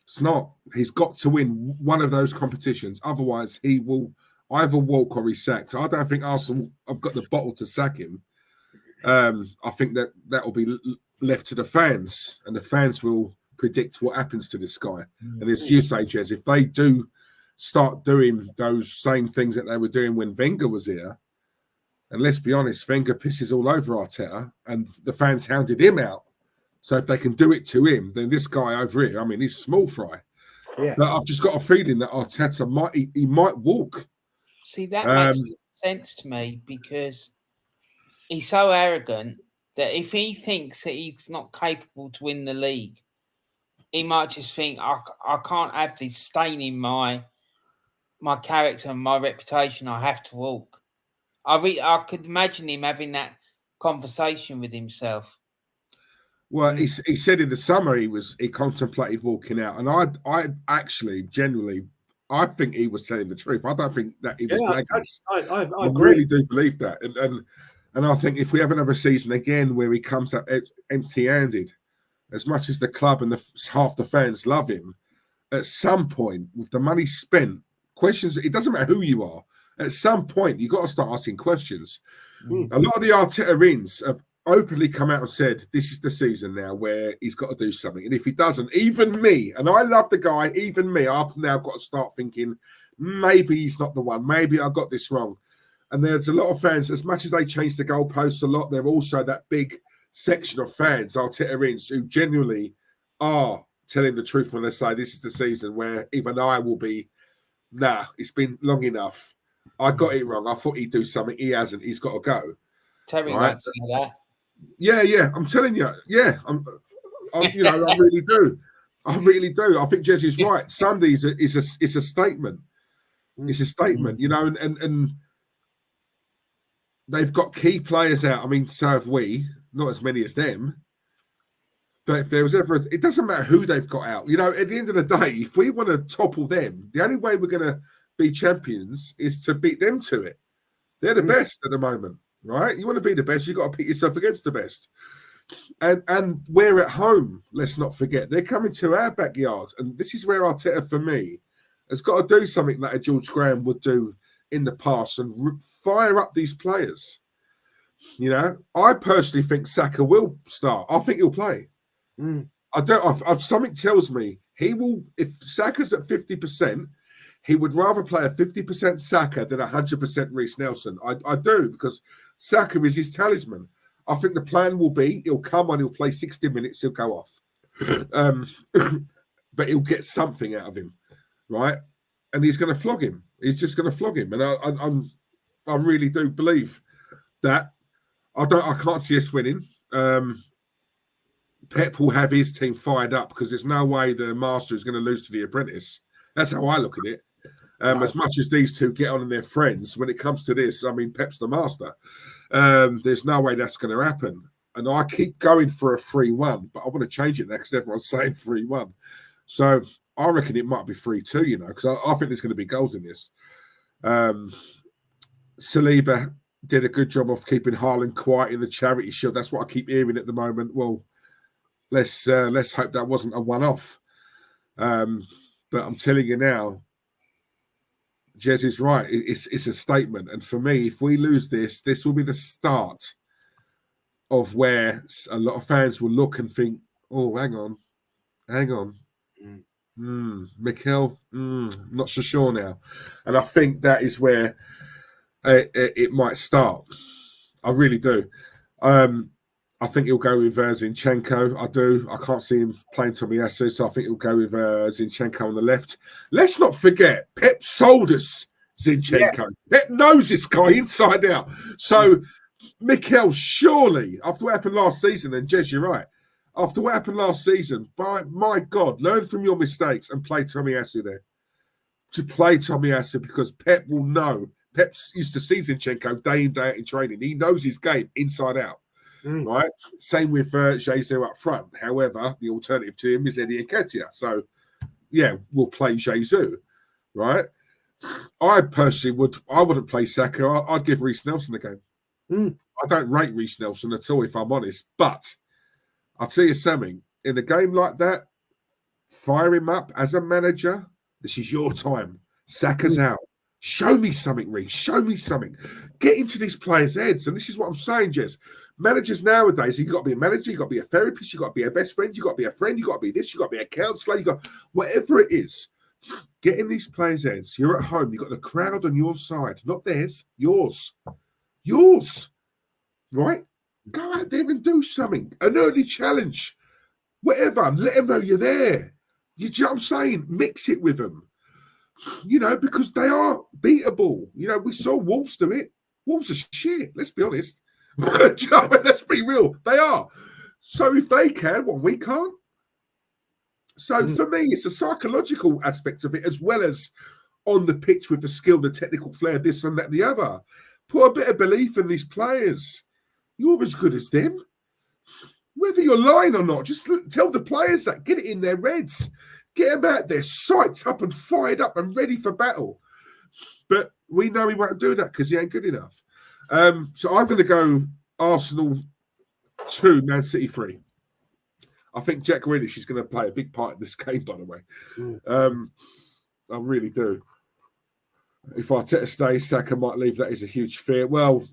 It's not. He's got to win one of those competitions. Otherwise, he will either walk or he's sacked. I don't think Arsenal have got the bottle to sack him. I think that will be left to the fans, and the fans will predict what happens to this guy. And as you say, Jez, if they do start doing those same things that they were doing when Wenger was here, and let's be honest, Wenger pisses all over Arteta, and the fans hounded him out. So if they can do it to him, then this guy over here, I mean, he's small fry. Yeah. But I've just got a feeling that Arteta he might walk. See, that makes sense to me because he's so arrogant that if he thinks that he's not capable to win the league, he might just think, I can't have this staining my character and my reputation. I have to walk. I could imagine him having that conversation with himself. Well, he said in the summer he contemplated walking out, and I actually genuinely I think he was telling the truth. I don't think that he was blagging us. I really do believe that, and I think if we have another season again where he comes up empty-handed, as much as the club and half the fans love him, at some point with the money spent, questions. It doesn't matter who you are. At some point, you've got to start asking questions. A lot of the Arteta-ins have openly come out and said, this is the season now where he's got to do something. And if he doesn't, even me, and I love the guy, even me, I've now got to start thinking, maybe he's not the one. Maybe I got this wrong. And there's a lot of fans, as much as they change the goalposts a lot, they're also that big section of fans, Arteta-ins, who genuinely are telling the truth when they say this is the season where even I will be, it's been long enough. I got it wrong. I thought he'd do something. He hasn't. He's got to go. Terry won't say that. Yeah. I'm telling you. Yeah. I really do. I really do. I think Jez is right. Sunday is a statement. It's a statement, and they've got key players out. I mean, so have we. Not as many as them. But if there was ever, it doesn't matter who they've got out. At the end of the day, if we want to topple them, the only way we're going to be champions is to beat them to it. They're the best at the moment, right? You want to be the best, you've got to pit yourself against the best. And we're at home, let's not forget. They're coming to our backyard. And this is where Arteta, for me, has got to do something that a George Graham would do in the past and fire up these players. I personally think Saka will start. I think he'll play. I don't. Something tells me he will. If Saka's at 50%, he would rather play a 50% Saka than 100% Reece Nelson. I do, because Saka is his talisman. I think the plan will be he'll come on, he'll play 60 minutes, he'll go off, but he'll get something out of him, right? And he's going to flog him. He's just going to flog him, and I really do believe that. I can't see us winning. Pep will have his team fired up because there's no way the master is going to lose to the apprentice. That's how I look at it. As much as these two get on and they're friends, when it comes to this, I mean, Pep's the master. There's no way that's going to happen. And I keep going for a 3-1, but I want to change it now because everyone's saying 3-1. So I reckon it might be 3-2, because I think there's going to be goals in this. Saliba did a good job of keeping Haaland quiet in the Charity Shield. That's what I keep hearing at the moment. Well, let's hope that wasn't a one-off. But I'm telling you now, Jez is right. It's a statement. And for me, if we lose this will be the start of where a lot of fans will look and think, oh, hang on. Mikel, not so sure now. And I think that is where it might start. I really do. I think he'll go with Zinchenko. I do. I can't see him playing Tomiyasu, so I think he'll go with Zinchenko on the left. Let's not forget, Pep sold us Zinchenko. Yeah. Pep knows this guy inside out. So, Mikel, surely, after what happened last season, and Jez, you're right, after what happened last season, by my God, learn from your mistakes and play Tomiyasu there. To play Tomiyasu, because Pep will know. Pep used to see Zinchenko day in, day out in training. He knows his game inside out. Right? Same with Jesus up front. However, the alternative to him is Eddie Nketiah. So, yeah, we'll play Jesus, right? I personally wouldn't play Saka. I'd give Reece Nelson a game. I don't rate Reece Nelson at all, if I'm honest. But I'll tell you something. In a game like that, fire him up as a manager. This is your time. Saka's out. Show me something, Reece. Show me something. Get into these players' heads. And this is what I'm saying, Jez. Managers nowadays, you've got to be a manager, you've got to be a therapist, you've got to be a best friend, you've got to be a friend, you've got to be this, you've got to be a counsellor, you've got whatever it is. Get in these players' heads. You're at home, you've got the crowd on your side, not theirs, yours. Right? Go out there and do something. An early challenge. Whatever. Let them know you're there. You know what I'm saying? Mix it with them. You know, because they are beatable. You know, we saw Wolves do it. Wolves are shit. Let's be honest. Let's be real. They are. So if they can, well, we can't. So for me, it's a psychological aspect of it, as well as on the pitch with the skill, the technical flair, this and that, the other. Put a bit of belief in these players. You're as good as them. Whether you're lying or not, just tell the players that. Get it in their heads. Get them out there, psyched up and fired up and ready for battle. But we know he won't do that because he ain't good enough. So I'm going to go Arsenal 2, Man City 3. I think Jack Grealish is going to play a big part in this game, by the way. I really do. If Arteta stays, Saka might leave. That is a huge fear. Well,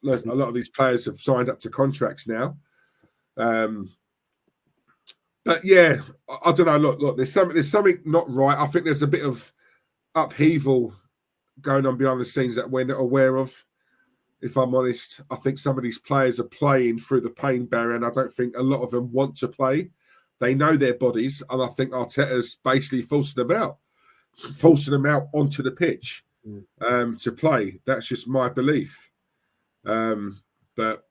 listen, a lot of these players have signed up to contracts now. But yeah, I don't know. Look, there's something not right. I think there's a bit of upheaval going on behind the scenes that we're not aware of. If I'm honest, I think some of these players are playing through the pain barrier, and I don't think a lot of them want to play. They know their bodies, and I think Arteta's basically forcing them out onto the pitch to play. That's just my belief. But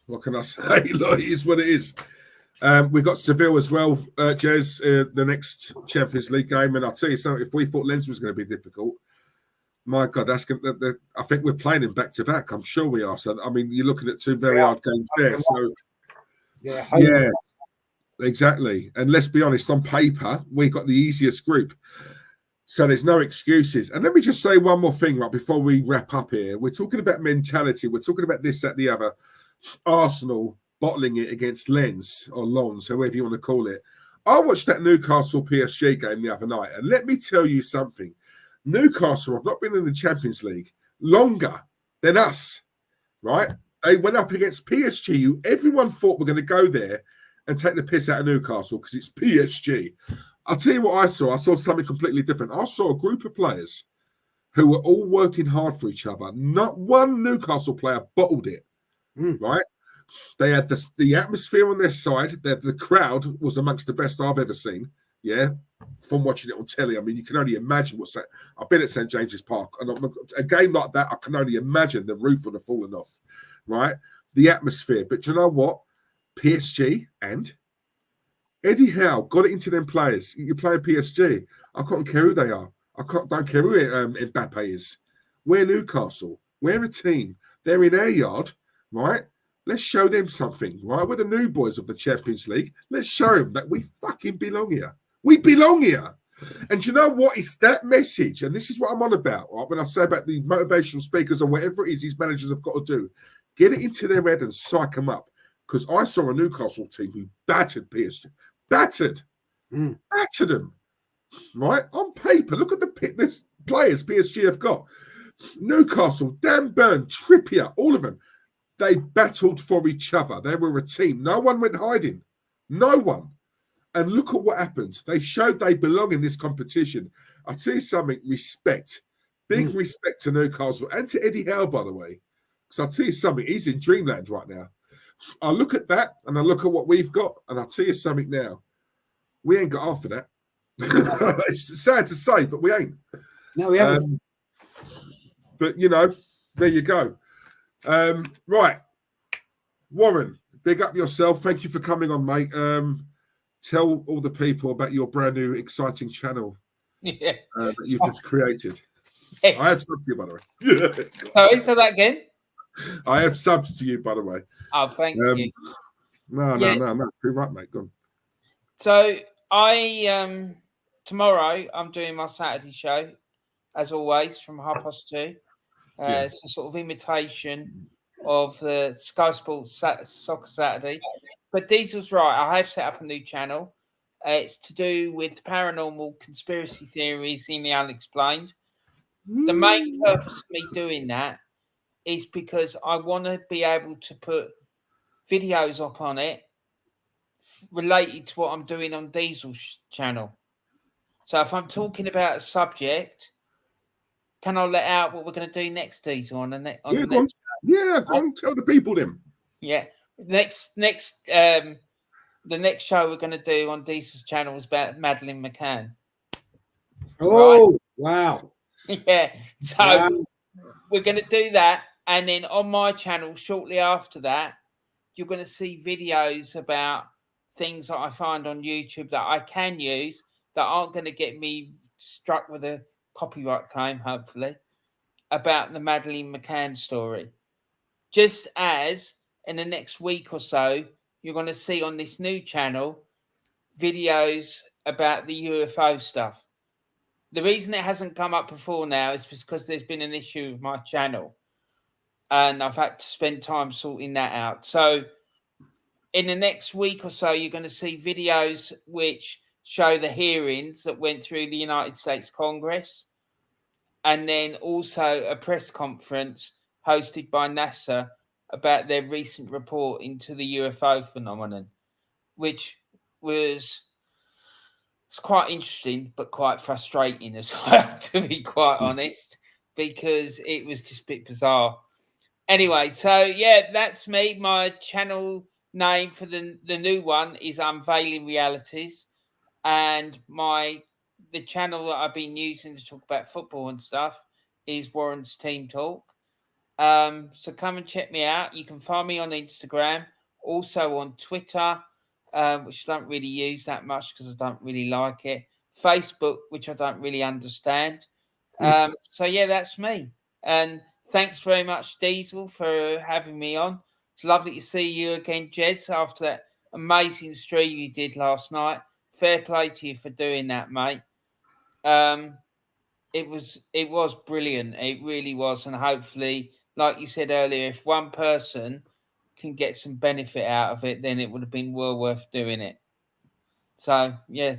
what can I say? Look, it is what it is. We've got Seville as well, Jez, the next Champions League game. And I'll tell you something, if we thought Lens was going to be difficult, my God, that's going to, I think we're playing him back-to-back. I'm sure we are. So, I mean, you're looking at two very hard games there. So, yeah, exactly. And let's be honest, on paper, we got the easiest group. So there's no excuses. And let me just say one more thing right before we wrap up here. We're talking about mentality. We're talking about this, that, the other. Arsenal bottling it against Lens or Lens, however you want to call it. I watched that Newcastle PSG game the other night, and let me tell you something. Newcastle have not been in the Champions League longer than us, right? They went up against PSG, who everyone thought were going to go there and take the piss out of Newcastle because it's PSG. I'll tell you what I saw. I saw something completely different. I saw a group of players who were all working hard for each other. Not one Newcastle player bottled it, right? They had the atmosphere on their side. The crowd was amongst the best I've ever seen. Yeah, from watching it on telly. I mean, you can only imagine what's that. I've been at St. James's Park, and a game like that, I can only imagine the roof would have fallen off, right? The atmosphere. But you know what? PSG and Eddie Howe got it into them players. You play PSG. I can't care who they are. Don't care who Mbappe is. We're Newcastle. We're a team. They're in our yard, right? Let's show them something, right? We're the new boys of the Champions League. Let's show them that we fucking belong here. We belong here. And you know what? It's that message. And this is what I'm on about, right? When I say about the motivational speakers or whatever it is these managers have got to do, get it into their head and psych them up. Because I saw a Newcastle team who battered PSG. Battered them, right? On paper, look at the players PSG have got. Newcastle, Dan Burn, Trippier, all of them. They battled for each other. They were a team. No one went hiding. No one. And look at what happened. They showed they belong in this competition. I'll tell you something, respect. Big respect to Newcastle and to Eddie Howe, by the way. Because I'll tell you something, he's in dreamland right now. I look at that and I look at what we've got, and I'll tell you something now. We ain't got half of that. It's sad to say, but we ain't. No, we haven't. But, you know, there you go. Right. Warren, big up yourself. Thank you for coming on, mate. Tell all the people about your brand new exciting channel that you've just created. Yes. I have subs to you, by the way. Sorry, say that again. I have subs to you, by the way. Oh, thank you. No. You're right, mate. Go on. So I tomorrow I'm doing my Saturday show, as always, from 2:30. It's a sort of imitation of the Sky Sports Soccer Saturday. But Diesel's right. I have set up a new channel. It's to do with paranormal conspiracy theories in the unexplained. The main purpose of me doing that is because I want to be able to put videos up on it related to what I'm doing on Diesel's channel. So if I'm talking about a subject, can I let out what we're going to do next, Diesel? Go on. Tell the people them. Yeah. Next the next show we're going to do on Diesel's channel is about Madeleine McCann. Oh, wow. Yeah. So Wow. we're going to do that. And then on my channel, shortly after that, you're going to see videos about things that I find on YouTube that I can use that aren't going to get me struck with a copyright claim, hopefully, about the Madeleine McCann story. Just as in the next week or so, you're going to see on this new channel videos about the UFO stuff. The reason it hasn't come up before now is because there's been an issue with my channel and I've had to spend time sorting that out. So in the next week or so, you're going to see videos which show the hearings that went through the United States Congress, and then also a press conference hosted by NASA about their recent report into the UFO phenomenon, which was it's quite interesting, but quite frustrating as well, to be quite honest, because it was just a bit bizarre. Anyway, so yeah, that's me. My channel name for the new one is Unveiling Realities, and the channel that I've been using to talk about football and stuff is Warren's Team Talk. So come and check me out. You can find me on Instagram, also on Twitter, which I don't really use that much because I don't really like it. Facebook, which I don't really understand. So yeah, that's me. And thanks very much, Diesel, for having me on. It's lovely to see you again, Jez, after that amazing stream you did last night. Fair play to you for doing that, mate. It was brilliant. It really was. And hopefully, like you said earlier, if one person can get some benefit out of it, then it would have been well worth doing it. So, yeah,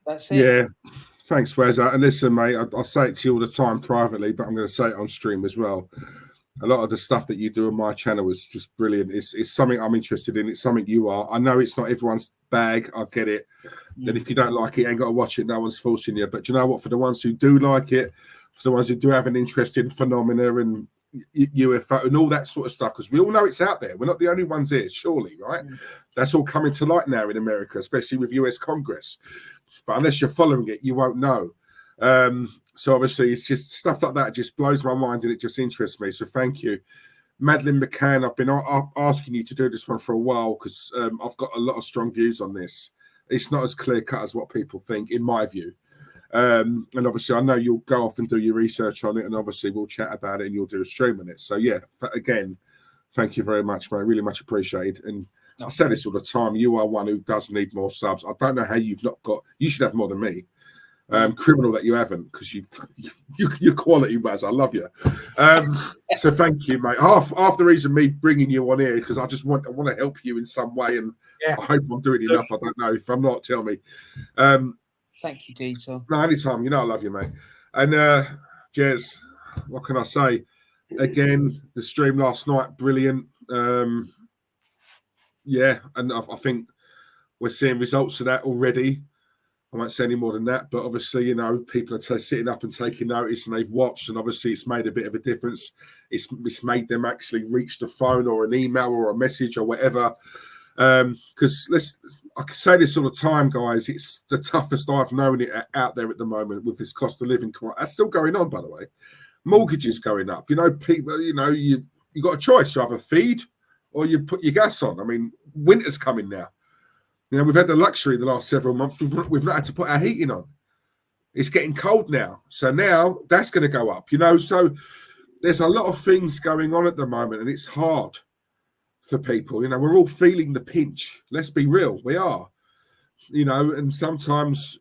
that's it. Yeah. Thanks, Wes. And listen, mate, I say it to you all the time privately, but I'm going to say it on stream as well. A lot of the stuff that you do on my channel is just brilliant. It's something I'm interested in. It's something you are. I know it's not everyone's bag. I get it. Then if you don't like it, you ain't got to watch it. No one's forcing you. But you know what? For the ones who do like it, for the ones who do have an interest in phenomena and UFO and all that sort of stuff, because we all know it's out there. We're not the only ones here, surely, right? That's all coming to light now in America, especially with US Congress. But unless you're following it, you won't know. So obviously, it's just stuff like that just blows my mind and it just interests me. So thank you. Madeleine McCann, I've been asking you to do this one for a while because I've got a lot of strong views on this. It's not as clear cut as what people think, in my view. And obviously, I know you'll go off and do your research on it, and obviously, we'll chat about it and you'll do a stream on it. So, yeah, again, thank you very much, mate. Really much appreciated. And I say this all the time. You are one who does need more subs. I don't know how you've not got. You should have more than me. Criminal that you haven't, because you're quality, Baz. I love you. So thank you, mate. Half the reason me bringing you on here because I want to help you in some way, and I hope I'm doing enough. I don't know. If I'm not, tell me. Thank you, Diesel. No, anytime. You know I love you, mate. And Jez, what can I say? Again, the stream last night, brilliant. Yeah, and I think we're seeing results of that already. I won't say any more than that, but obviously, you know, people are sitting up and taking notice, and they've watched, and obviously, it's made a bit of a difference. It's made them actually reach the phone or an email or a message or whatever. Because I can say this all the time, guys. It's the toughest I've known it out there at the moment with this cost of living. That's still going on, by the way. Mortgages going up. You know, people. You know, you got a choice: you either feed or you put your gas on. I mean, winter's coming now. You know, we've had the luxury the last several months. We've not had to put our heating on. It's getting cold now. So now that's going to go up, you know. So there's a lot of things going on at the moment, and it's hard for people. You know, we're all feeling the pinch. Let's be real. We are. You know, and sometimes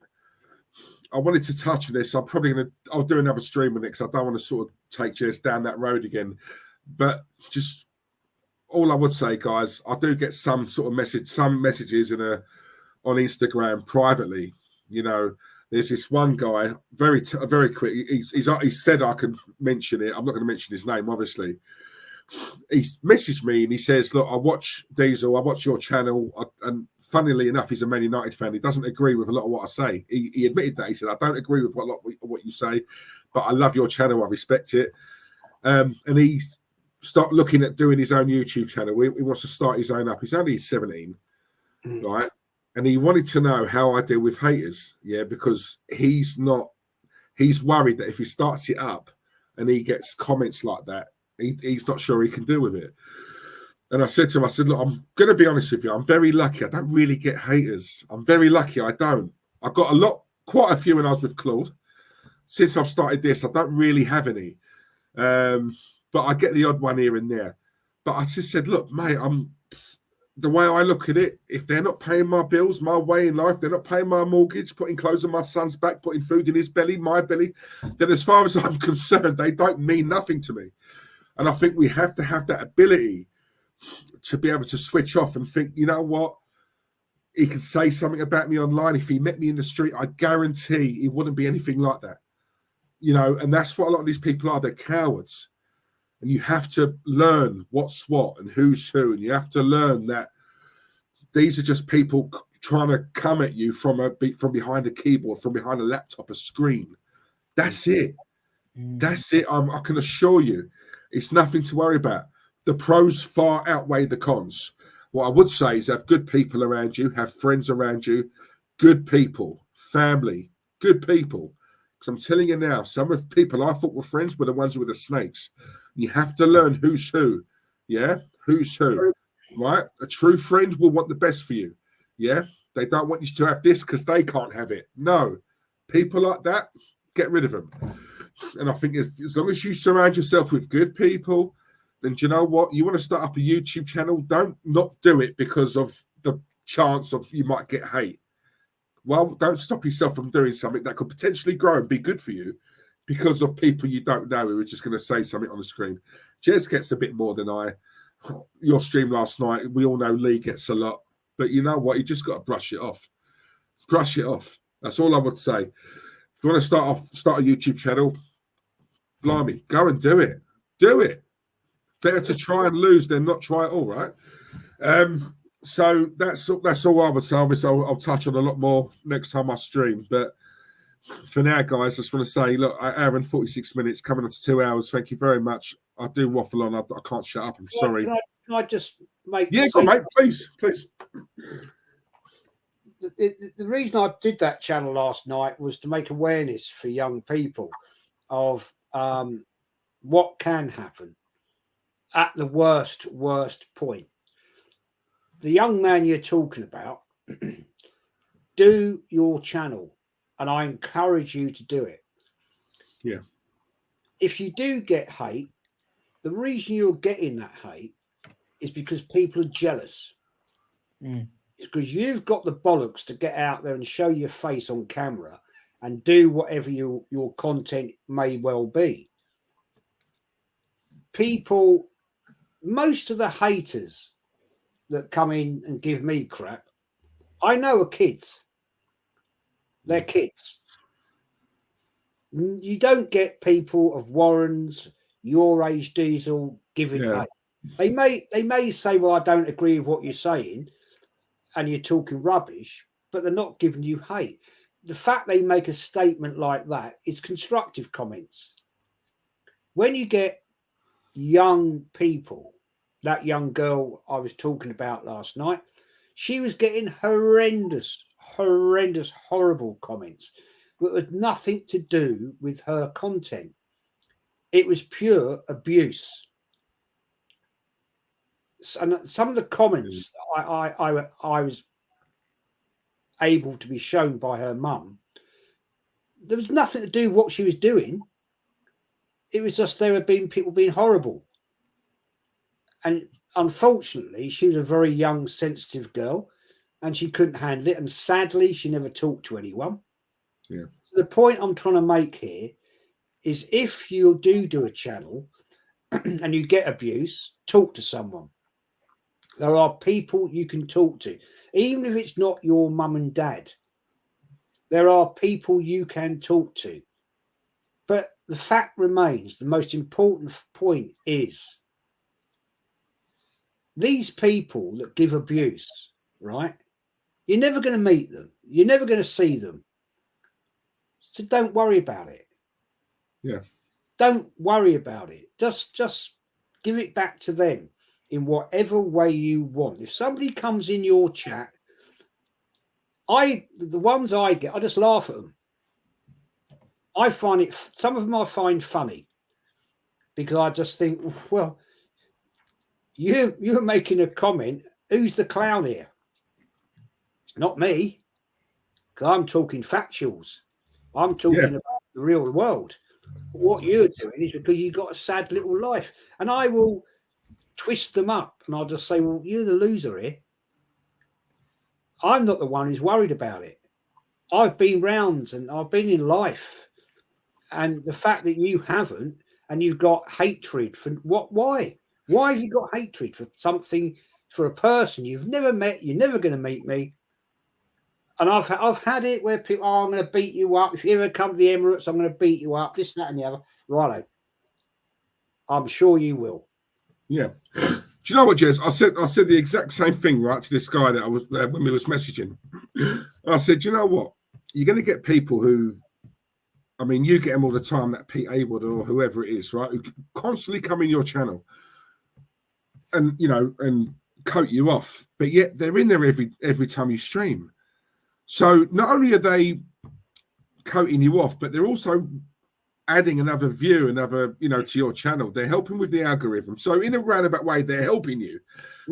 I wanted to touch on this. I'll do another stream on it because I don't want to sort of take Jez down that road again. But just all I would say, guys, I do get some messages on Instagram privately. You know, there's this one guy, very quick. He said I can mention it. I'm not going to mention his name, obviously. He's messaged me and he says, "Look, I watch Diesel. I watch your channel, and funnily enough, he's a Man United fan. He doesn't agree with a lot of what I say. He admitted that. He said, I don't agree with what you say, but I love your channel. I respect it." And he's start looking at doing his own YouTube channel. He wants to start his own up. He's only 17. right? And he wanted to know how I deal with haters, yeah, because he's worried that if he starts it up and he gets comments like that, he's not sure he can deal with it. And I said to him, I said, look, I'm going to be honest with you. I'm very lucky. I don't really get haters. I'm very lucky. I don't. I got quite a few when I was with Claude. Since I've started this, I don't really have any. But I get the odd one here and there. But I just said, look, mate, the way I look at it, if they're not paying my bills, my way in life, they're not paying my mortgage, putting clothes on my son's back, putting food in his belly, my belly, then as far as I'm concerned, they don't mean nothing to me. And I think we have to have that ability to be able to switch off and think, you know what? He can say something about me online. If he met me in the street, I guarantee it wouldn't be anything like that. You know, and that's what a lot of these people are. They're cowards. And you have to learn what's what and who's who. And you have to learn that these are just people trying to come at you from behind a keyboard, from behind a laptop, a screen. That's it. That's it. I can assure you, it's nothing to worry about. The pros far outweigh the cons. What I would say is have good people around you, have friends around you, good people, family, good people. Because I'm telling you now, some of the people I thought were friends were the ones with the snakes. You have to learn who's who. Yeah? Who's who. Right? A true friend will want the best for you. Yeah? They don't want you to have this because they can't have it. No. People like that, get rid of them. And I think as long as you surround yourself with good people, then do you know what? You want to start up a YouTube channel, don't not do it because of the chance of you might get hate. Well, don't stop yourself from doing something that could potentially grow and be good for you because of people you don't know who are just going to say something on the screen. Jez gets a bit more than I. Your stream last night, we all know Lee gets a lot. But you know what? You just got to brush it off. Brush it off. That's all I would say. If you want to start a YouTube channel, blimey, go and do it. Do it. Better to try and lose than not try at all, right? So that's all I would say. Obviously, I'll touch on a lot more next time I stream. But for now, guys, I just want to say, look, an hour and 46 minutes, coming up to 2 hours. Thank you very much. I do waffle on. I can't shut up. I'm sorry. Can I just make... Yeah, go on, mate. Please. The reason I did that channel last night was to make awareness for young people of what can happen at the worst point. The young man you're talking about, do your channel, and I encourage you to do it. Yeah. If you do get hate, the reason you're getting that hate is because people are jealous. It's because you've got the bollocks to get out there and show your face on camera and do whatever your content may well be. People, most of the haters that come in and give me crap, I know are kids. They're kids. You don't get people of Warren's, your age, Diesel, giving hate. They may say, well, I don't agree with what you're saying, and you're talking rubbish, but they're not giving you hate. The fact they make a statement like that is constructive comments. When you get young people, that young girl I was talking about last night, she was getting horrendous, horrible comments, but it had nothing to do with her content. It was pure abuse. And some of the comments I was able to be shown by her mum, there was nothing to do with what she was doing. It was just there had been people being horrible. And unfortunately, she was a very young, sensitive girl, and she couldn't handle it. And sadly, she never talked to anyone. Yeah. The point I'm trying to make here is if you do a channel and you get abuse, talk to someone. There are people you can talk to, even if it's not your mum and dad. There are people you can talk to. But the fact remains, the most important point is these people that give abuse, right? You're never going to meet them. You're never going to see them. So don't worry about it. Yeah. Don't worry about it. Just give it back to them in whatever way you want. If somebody comes in your chat the ones I get, I just laugh at them. I find it, some of them I find funny because I just think, well, you're making a comment. Who's the clown here? Not me, because I'm talking factuals. I'm talking about the real world. What you're doing is because you've got a sad little life. And I will twist them up and I'll just say, well, you're the loser here. I'm not the one who's worried about it. I've been round and I've been in life. And the fact that you haven't, and you've got hatred for what? Why? Why have you got hatred for something, for a person you've never met? You're never going to meet me. And I've had it where people, oh, I'm going to beat you up. If you ever come to the Emirates, I'm going to beat you up. This, that, and the other. Righto. I'm sure you will. Yeah. Do you know what, Jez? I said the exact same thing, right, to this guy that I was when we was messaging. I said, you know what? You're going to get people who, I mean, you get them all the time, that Pete Haywood or whoever it is, right, who constantly come in your channel and, you know, and coat you off, but yet they're in there every time you stream. So not only are they coating you off, but they're also adding another view, another, you know, to your channel. They're helping with the algorithm. So in a roundabout way, they're helping you.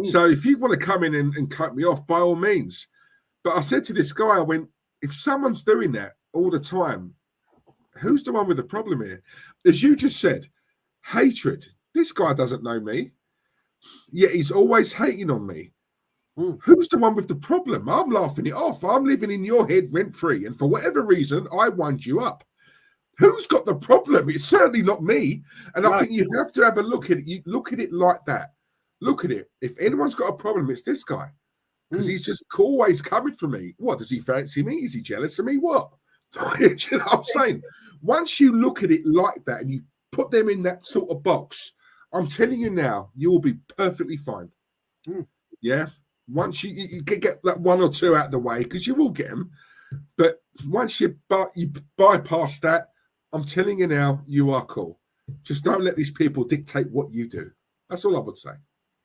So if you want to come in and cut me off, by all means. But I said to this guy, I went, if someone's doing that all the time, who's the one with the problem here? As you just said, hatred. This guy doesn't know me, yet he's always hating on me. Who's the one with the problem? I'm laughing it off. I'm living in your head rent-free. And for whatever reason, I wound you up. Who's got the problem? It's certainly not me. And I think you have to have a look at it. You look at it like that. Look at it. If anyone's got a problem, it's this guy. Because he's just always coming for me. What, does he fancy me? Is he jealous of me? What? Do you know what I'm saying? Once you look at it like that and you put them in that sort of box, I'm telling you now, you will be perfectly fine. Yeah? Once you get that one or two out of the way, because you will get them. But once you bypass that, I'm telling you now, you are cool. Just don't let these people dictate what you do. That's all I would say.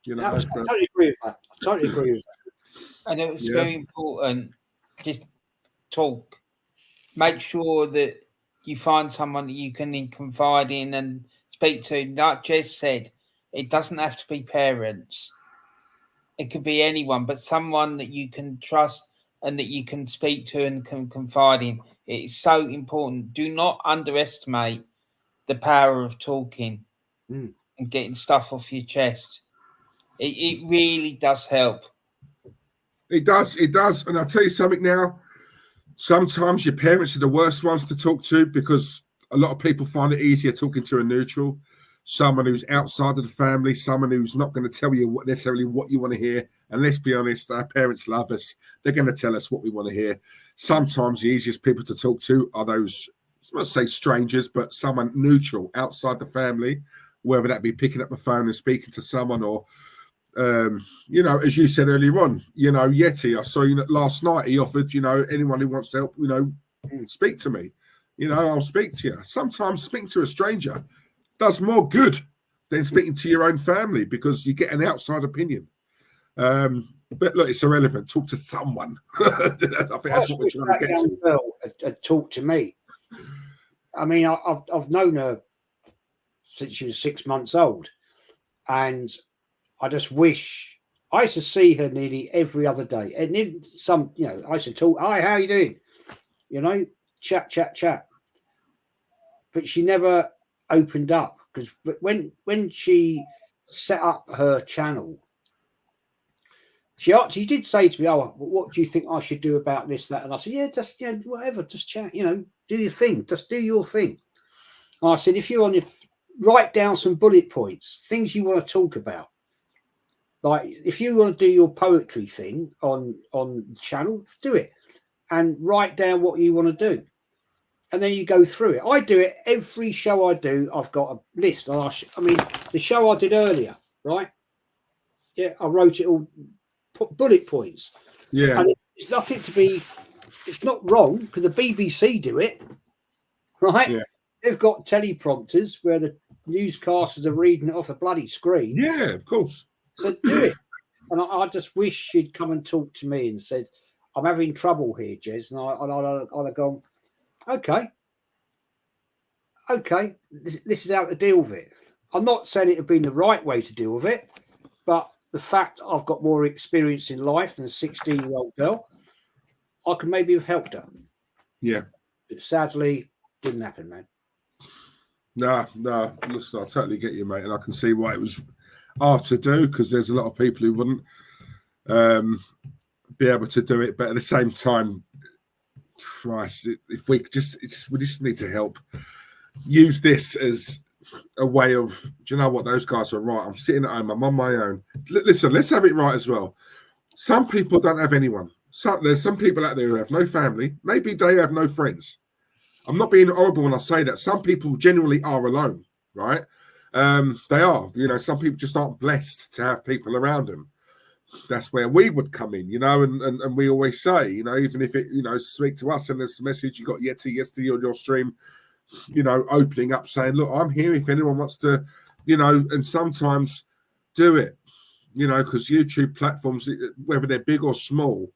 You know, I totally agree with that. I totally agree with that. And it's very important. Just talk. Make sure that you find someone that you can confide in and speak to. Like Jez said, it doesn't have to be parents. It could be anyone, but someone that you can trust and that you can speak to and can confide in. It's so important. Do not underestimate the power of talking and getting stuff off your chest. It really does help. It does. It does. And I'll tell you something now. Sometimes your parents are the worst ones to talk to because a lot of people find it easier talking to a neutral, someone who's outside of the family, someone who's not going to tell you necessarily what you want to hear. And let's be honest, our parents love us. They're going to tell us what we want to hear. Sometimes the easiest people to talk to are those, I won't say strangers, but someone neutral outside the family, whether that be picking up the phone and speaking to someone or, you know, as you said earlier on, you know, Yeti, I saw you last night, he offered, you know, anyone who wants to help, you know, speak to me. You know, I'll speak to you. Sometimes speaking to a stranger does more good than speaking to your own family because you get an outside opinion. But look, it's irrelevant. Talk to someone. I think that's what we're trying to get to. Girl talk to me. I mean, I've known her since she was 6 months old, and I just wish I used to see her nearly every other day. And in some, you know, I used to talk. Hi, how you doing? You know, chat. But she never opened up because when she set up her channel, she did say to me, "Oh, what do you think I should do about this, that?" And I said, "Yeah, whatever, just chat. You know, do your thing. Just do your thing." And I said, "If you're on your, write down some bullet points, things you want to talk about. Like if you want to do your poetry thing on the channel, do it, and write down what you want to do, and then you go through it. I do it every show I do. I've got a list. And I mean, the show I did earlier, right? Yeah, I wrote it all." Put bullet points. Yeah. And it's nothing to be, it's not wrong because the BBC do it, right? Yeah. They've got teleprompters where the newscasters are reading it off a bloody screen. Yeah, of course. So do it. And I just wish she'd come and talk to me and said, I'm having trouble here, Jez. And I'd have gone, okay, this is how to deal with it. I'm not saying it would be the right way to deal with it, but the fact I've got more experience in life than a 16-year-old girl, I could maybe have helped her. Yeah. But sadly, didn't happen, man. No. Listen, I totally get you, mate, and I can see why it was hard to do, because there's a lot of people who wouldn't be able to do it. But at the same time, Christ, if we just need to help. Use this as a way of, do you know what? Those guys are right. I'm sitting at home. I'm on my own. Listen, let's have it right as well. Some people don't have anyone. There's some people out there who have no family. Maybe they have no friends. I'm not being horrible when I say that. Some people genuinely are alone, right? They are. You know, some people just aren't blessed to have people around them. That's where we would come in, you know, and we always say, you know, even if it, you know, speak to us, send us a message. You got Yeti yesterday on your stream, you know, opening up saying, look, I'm here if anyone wants to, you know, and sometimes do it, you know, because YouTube platforms, whether they're big or small,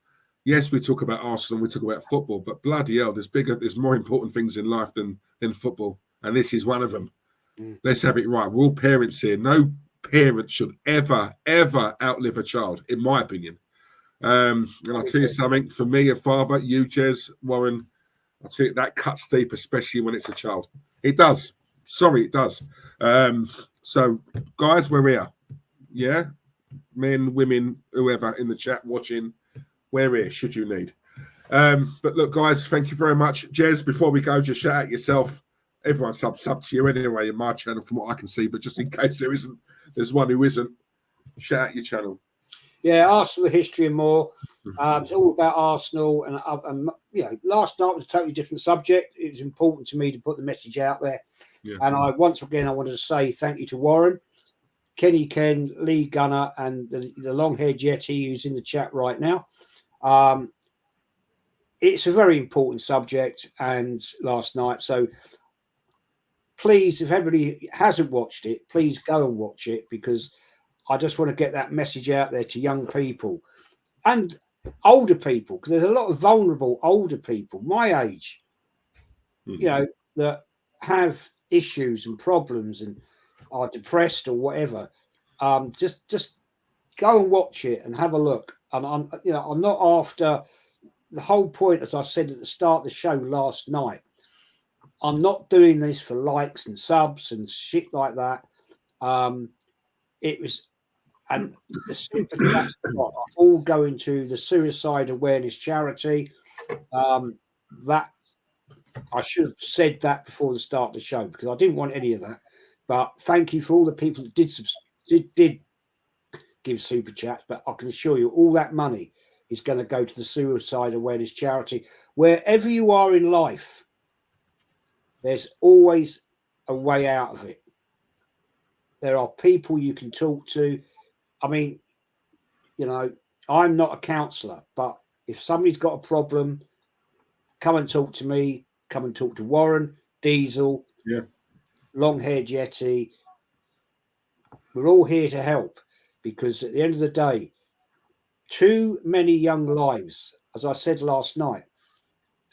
yes, we talk about Arsenal, we talk about football, but bloody hell, there's more important things in life than football, and this is one of them. Let's have it right. We're all parents here. No parent should ever outlive a child, in my opinion. And I'll tell you something, for me, a father, you, Jez, Warren, I'll tell you, that cuts deep, especially when it's a child. It does. Sorry, it does. So, guys, we're here. Yeah? Men, women, whoever in the chat watching, we're here, should you need. But look, guys, thank you very much. Jez, before we go, just shout out yourself. Everyone sub to you anyway in my channel from what I can see, but just in case there's one who isn't, shout out your channel. Yeah, Arsenal history and more. It's all about Arsenal, and you know, last night was a totally different subject. It was important to me to put the message out there. Yeah. And I wanted to say thank you to Warren, Kenny Ken, Lee Gunner, and the long-haired Yeti who's in the chat right now. It's a very important subject, and last night. So please, if everybody hasn't watched it, please go and watch it, because I just want to get that message out there to young people and older people, because there's a lot of vulnerable older people my age, you know, that have issues and problems and are depressed or whatever. Just go and watch it and have a look. And I'm not after the whole point, as I said at the start of the show last night. I'm not doing this for likes and subs and shit like that. It was. And the super chats are all going to the suicide awareness charity. That I should have said that before the start of the show, because I didn't want any of that. But thank you for all the people that did give super chats. But I can assure you, all that money is going to go to the suicide awareness charity. Wherever you are in life, there's always a way out of it. There are people you can talk to. I mean, you know, I'm not a counsellor, but if somebody's got a problem, come and talk to me. Come and talk to Warren, Diesel, long-haired Yeti. We're all here to help, because at the end of the day, too many young lives, as I said last night,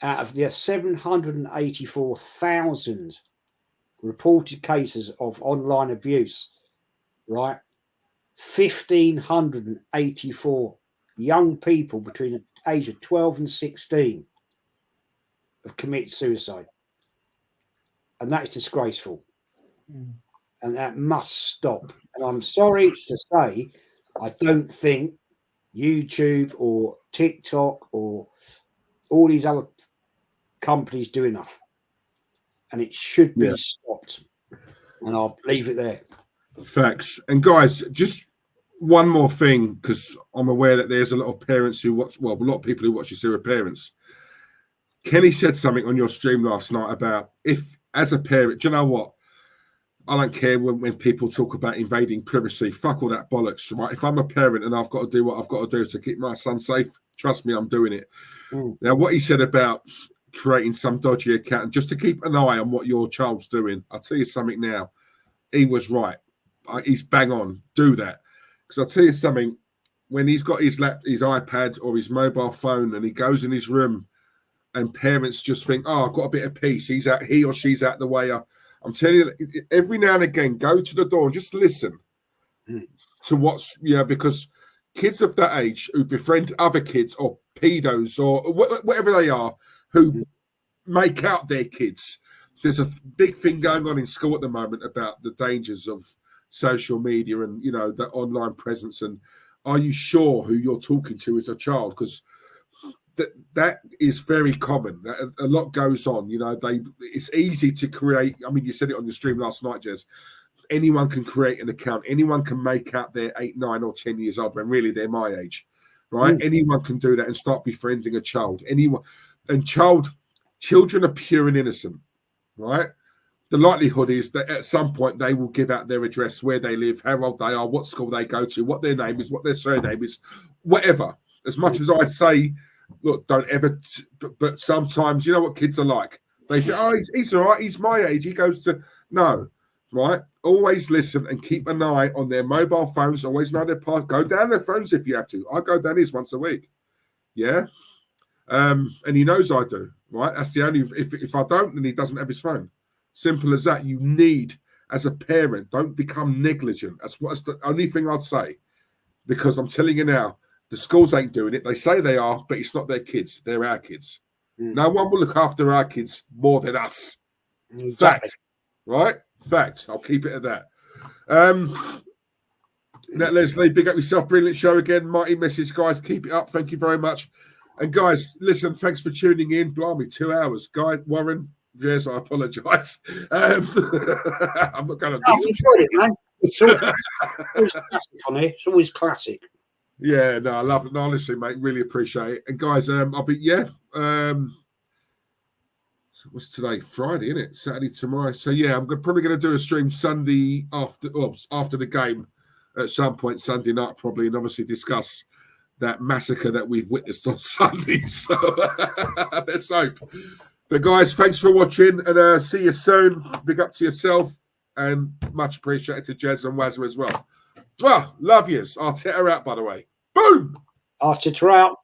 out of the 784,000 reported cases of online abuse, right? 1,584 young people between the age of 12 and 16 have committed suicide. And that is disgraceful. And that must stop. And I'm sorry to say, I don't think YouTube or TikTok or all these other companies do enough. And it should be stopped. And I'll leave it there. Facts. And guys, just one more thing, because I'm aware that there's a lot of parents who watch, well, a lot of people who watch this who are parents. Kenny said something on your stream last night about, if as a parent, do you know what? I don't care when people talk about invading privacy. Fuck all that bollocks, right? If I'm a parent and I've got to do what I've got to do to keep my son safe, trust me, I'm doing it. Now, what he said about creating some dodgy account, just to keep an eye on what your child's doing, I'll tell you something now. He was right. He's bang on. Do that. Because I'll tell you something. when he's got his iPad or his mobile phone and he goes in his room and parents just think, oh, I've got a bit of peace. He or she's out the way. I'm telling you, every now and again, go to the door and just listen to what's, because kids of that age who befriend other kids or pedos or whatever they are, who make out their kids. There's a big thing going on in school at the moment about the dangers of social media and, the online presence. And are you sure who you're talking to as a child? Because that is very common. A lot goes on. It's easy to create. I mean, you said it on your stream last night, Jez. Anyone can create an account. Anyone can make out they're 8, 9, or 10 years old when really they're my age, right? Anyone can do that and start befriending a child. Anyone, and children are pure and innocent, right? The likelihood is that at some point they will give out their address, where they live, how old they are, what school they go to, what their name is, what their surname is, whatever. As much as I say, look, don't ever, but sometimes, you know what kids are like. They say, oh, he's all right, he's my age. He goes to, no, right? Always listen and keep an eye on their mobile phones. Always know their path. Go down their phones if you have to. I go down his once a week. Yeah. And he knows I do, right? That's the only, if I don't, then he doesn't have his phone. Simple as that. You need, as a parent, don't become negligent. That's the only thing I'd say. Because I'm telling you now, the schools ain't doing it. They say they are, but it's not their kids. They're our kids. No one will look after our kids more than us. Exactly. Fact. Right? Fact. I'll keep it at that. Now, Leslie, big up yourself. Brilliant show again. Mighty message, guys. Keep it up. Thank you very much. And guys, listen, thanks for tuning in. Blimey, 2 hours. Guy, Warren, yes, I apologise. I'm not going to. I enjoyed it, man. It's always classic on here. It's always classic. Yeah, no, I love it. No, honestly, mate, really appreciate it. And guys, I'll be what's today? Friday, isn't it? Saturday tomorrow. So yeah, I'm probably going to do a stream Sunday after the game at some point Sunday night, probably, and obviously discuss that massacre that we've witnessed on Sunday. So let's hope. But guys, thanks for watching, and see you soon. Big up to yourself, and much appreciated to Jez and Wazza as well. Well, love yous. Arteta out, by the way. Boom! Arteta out.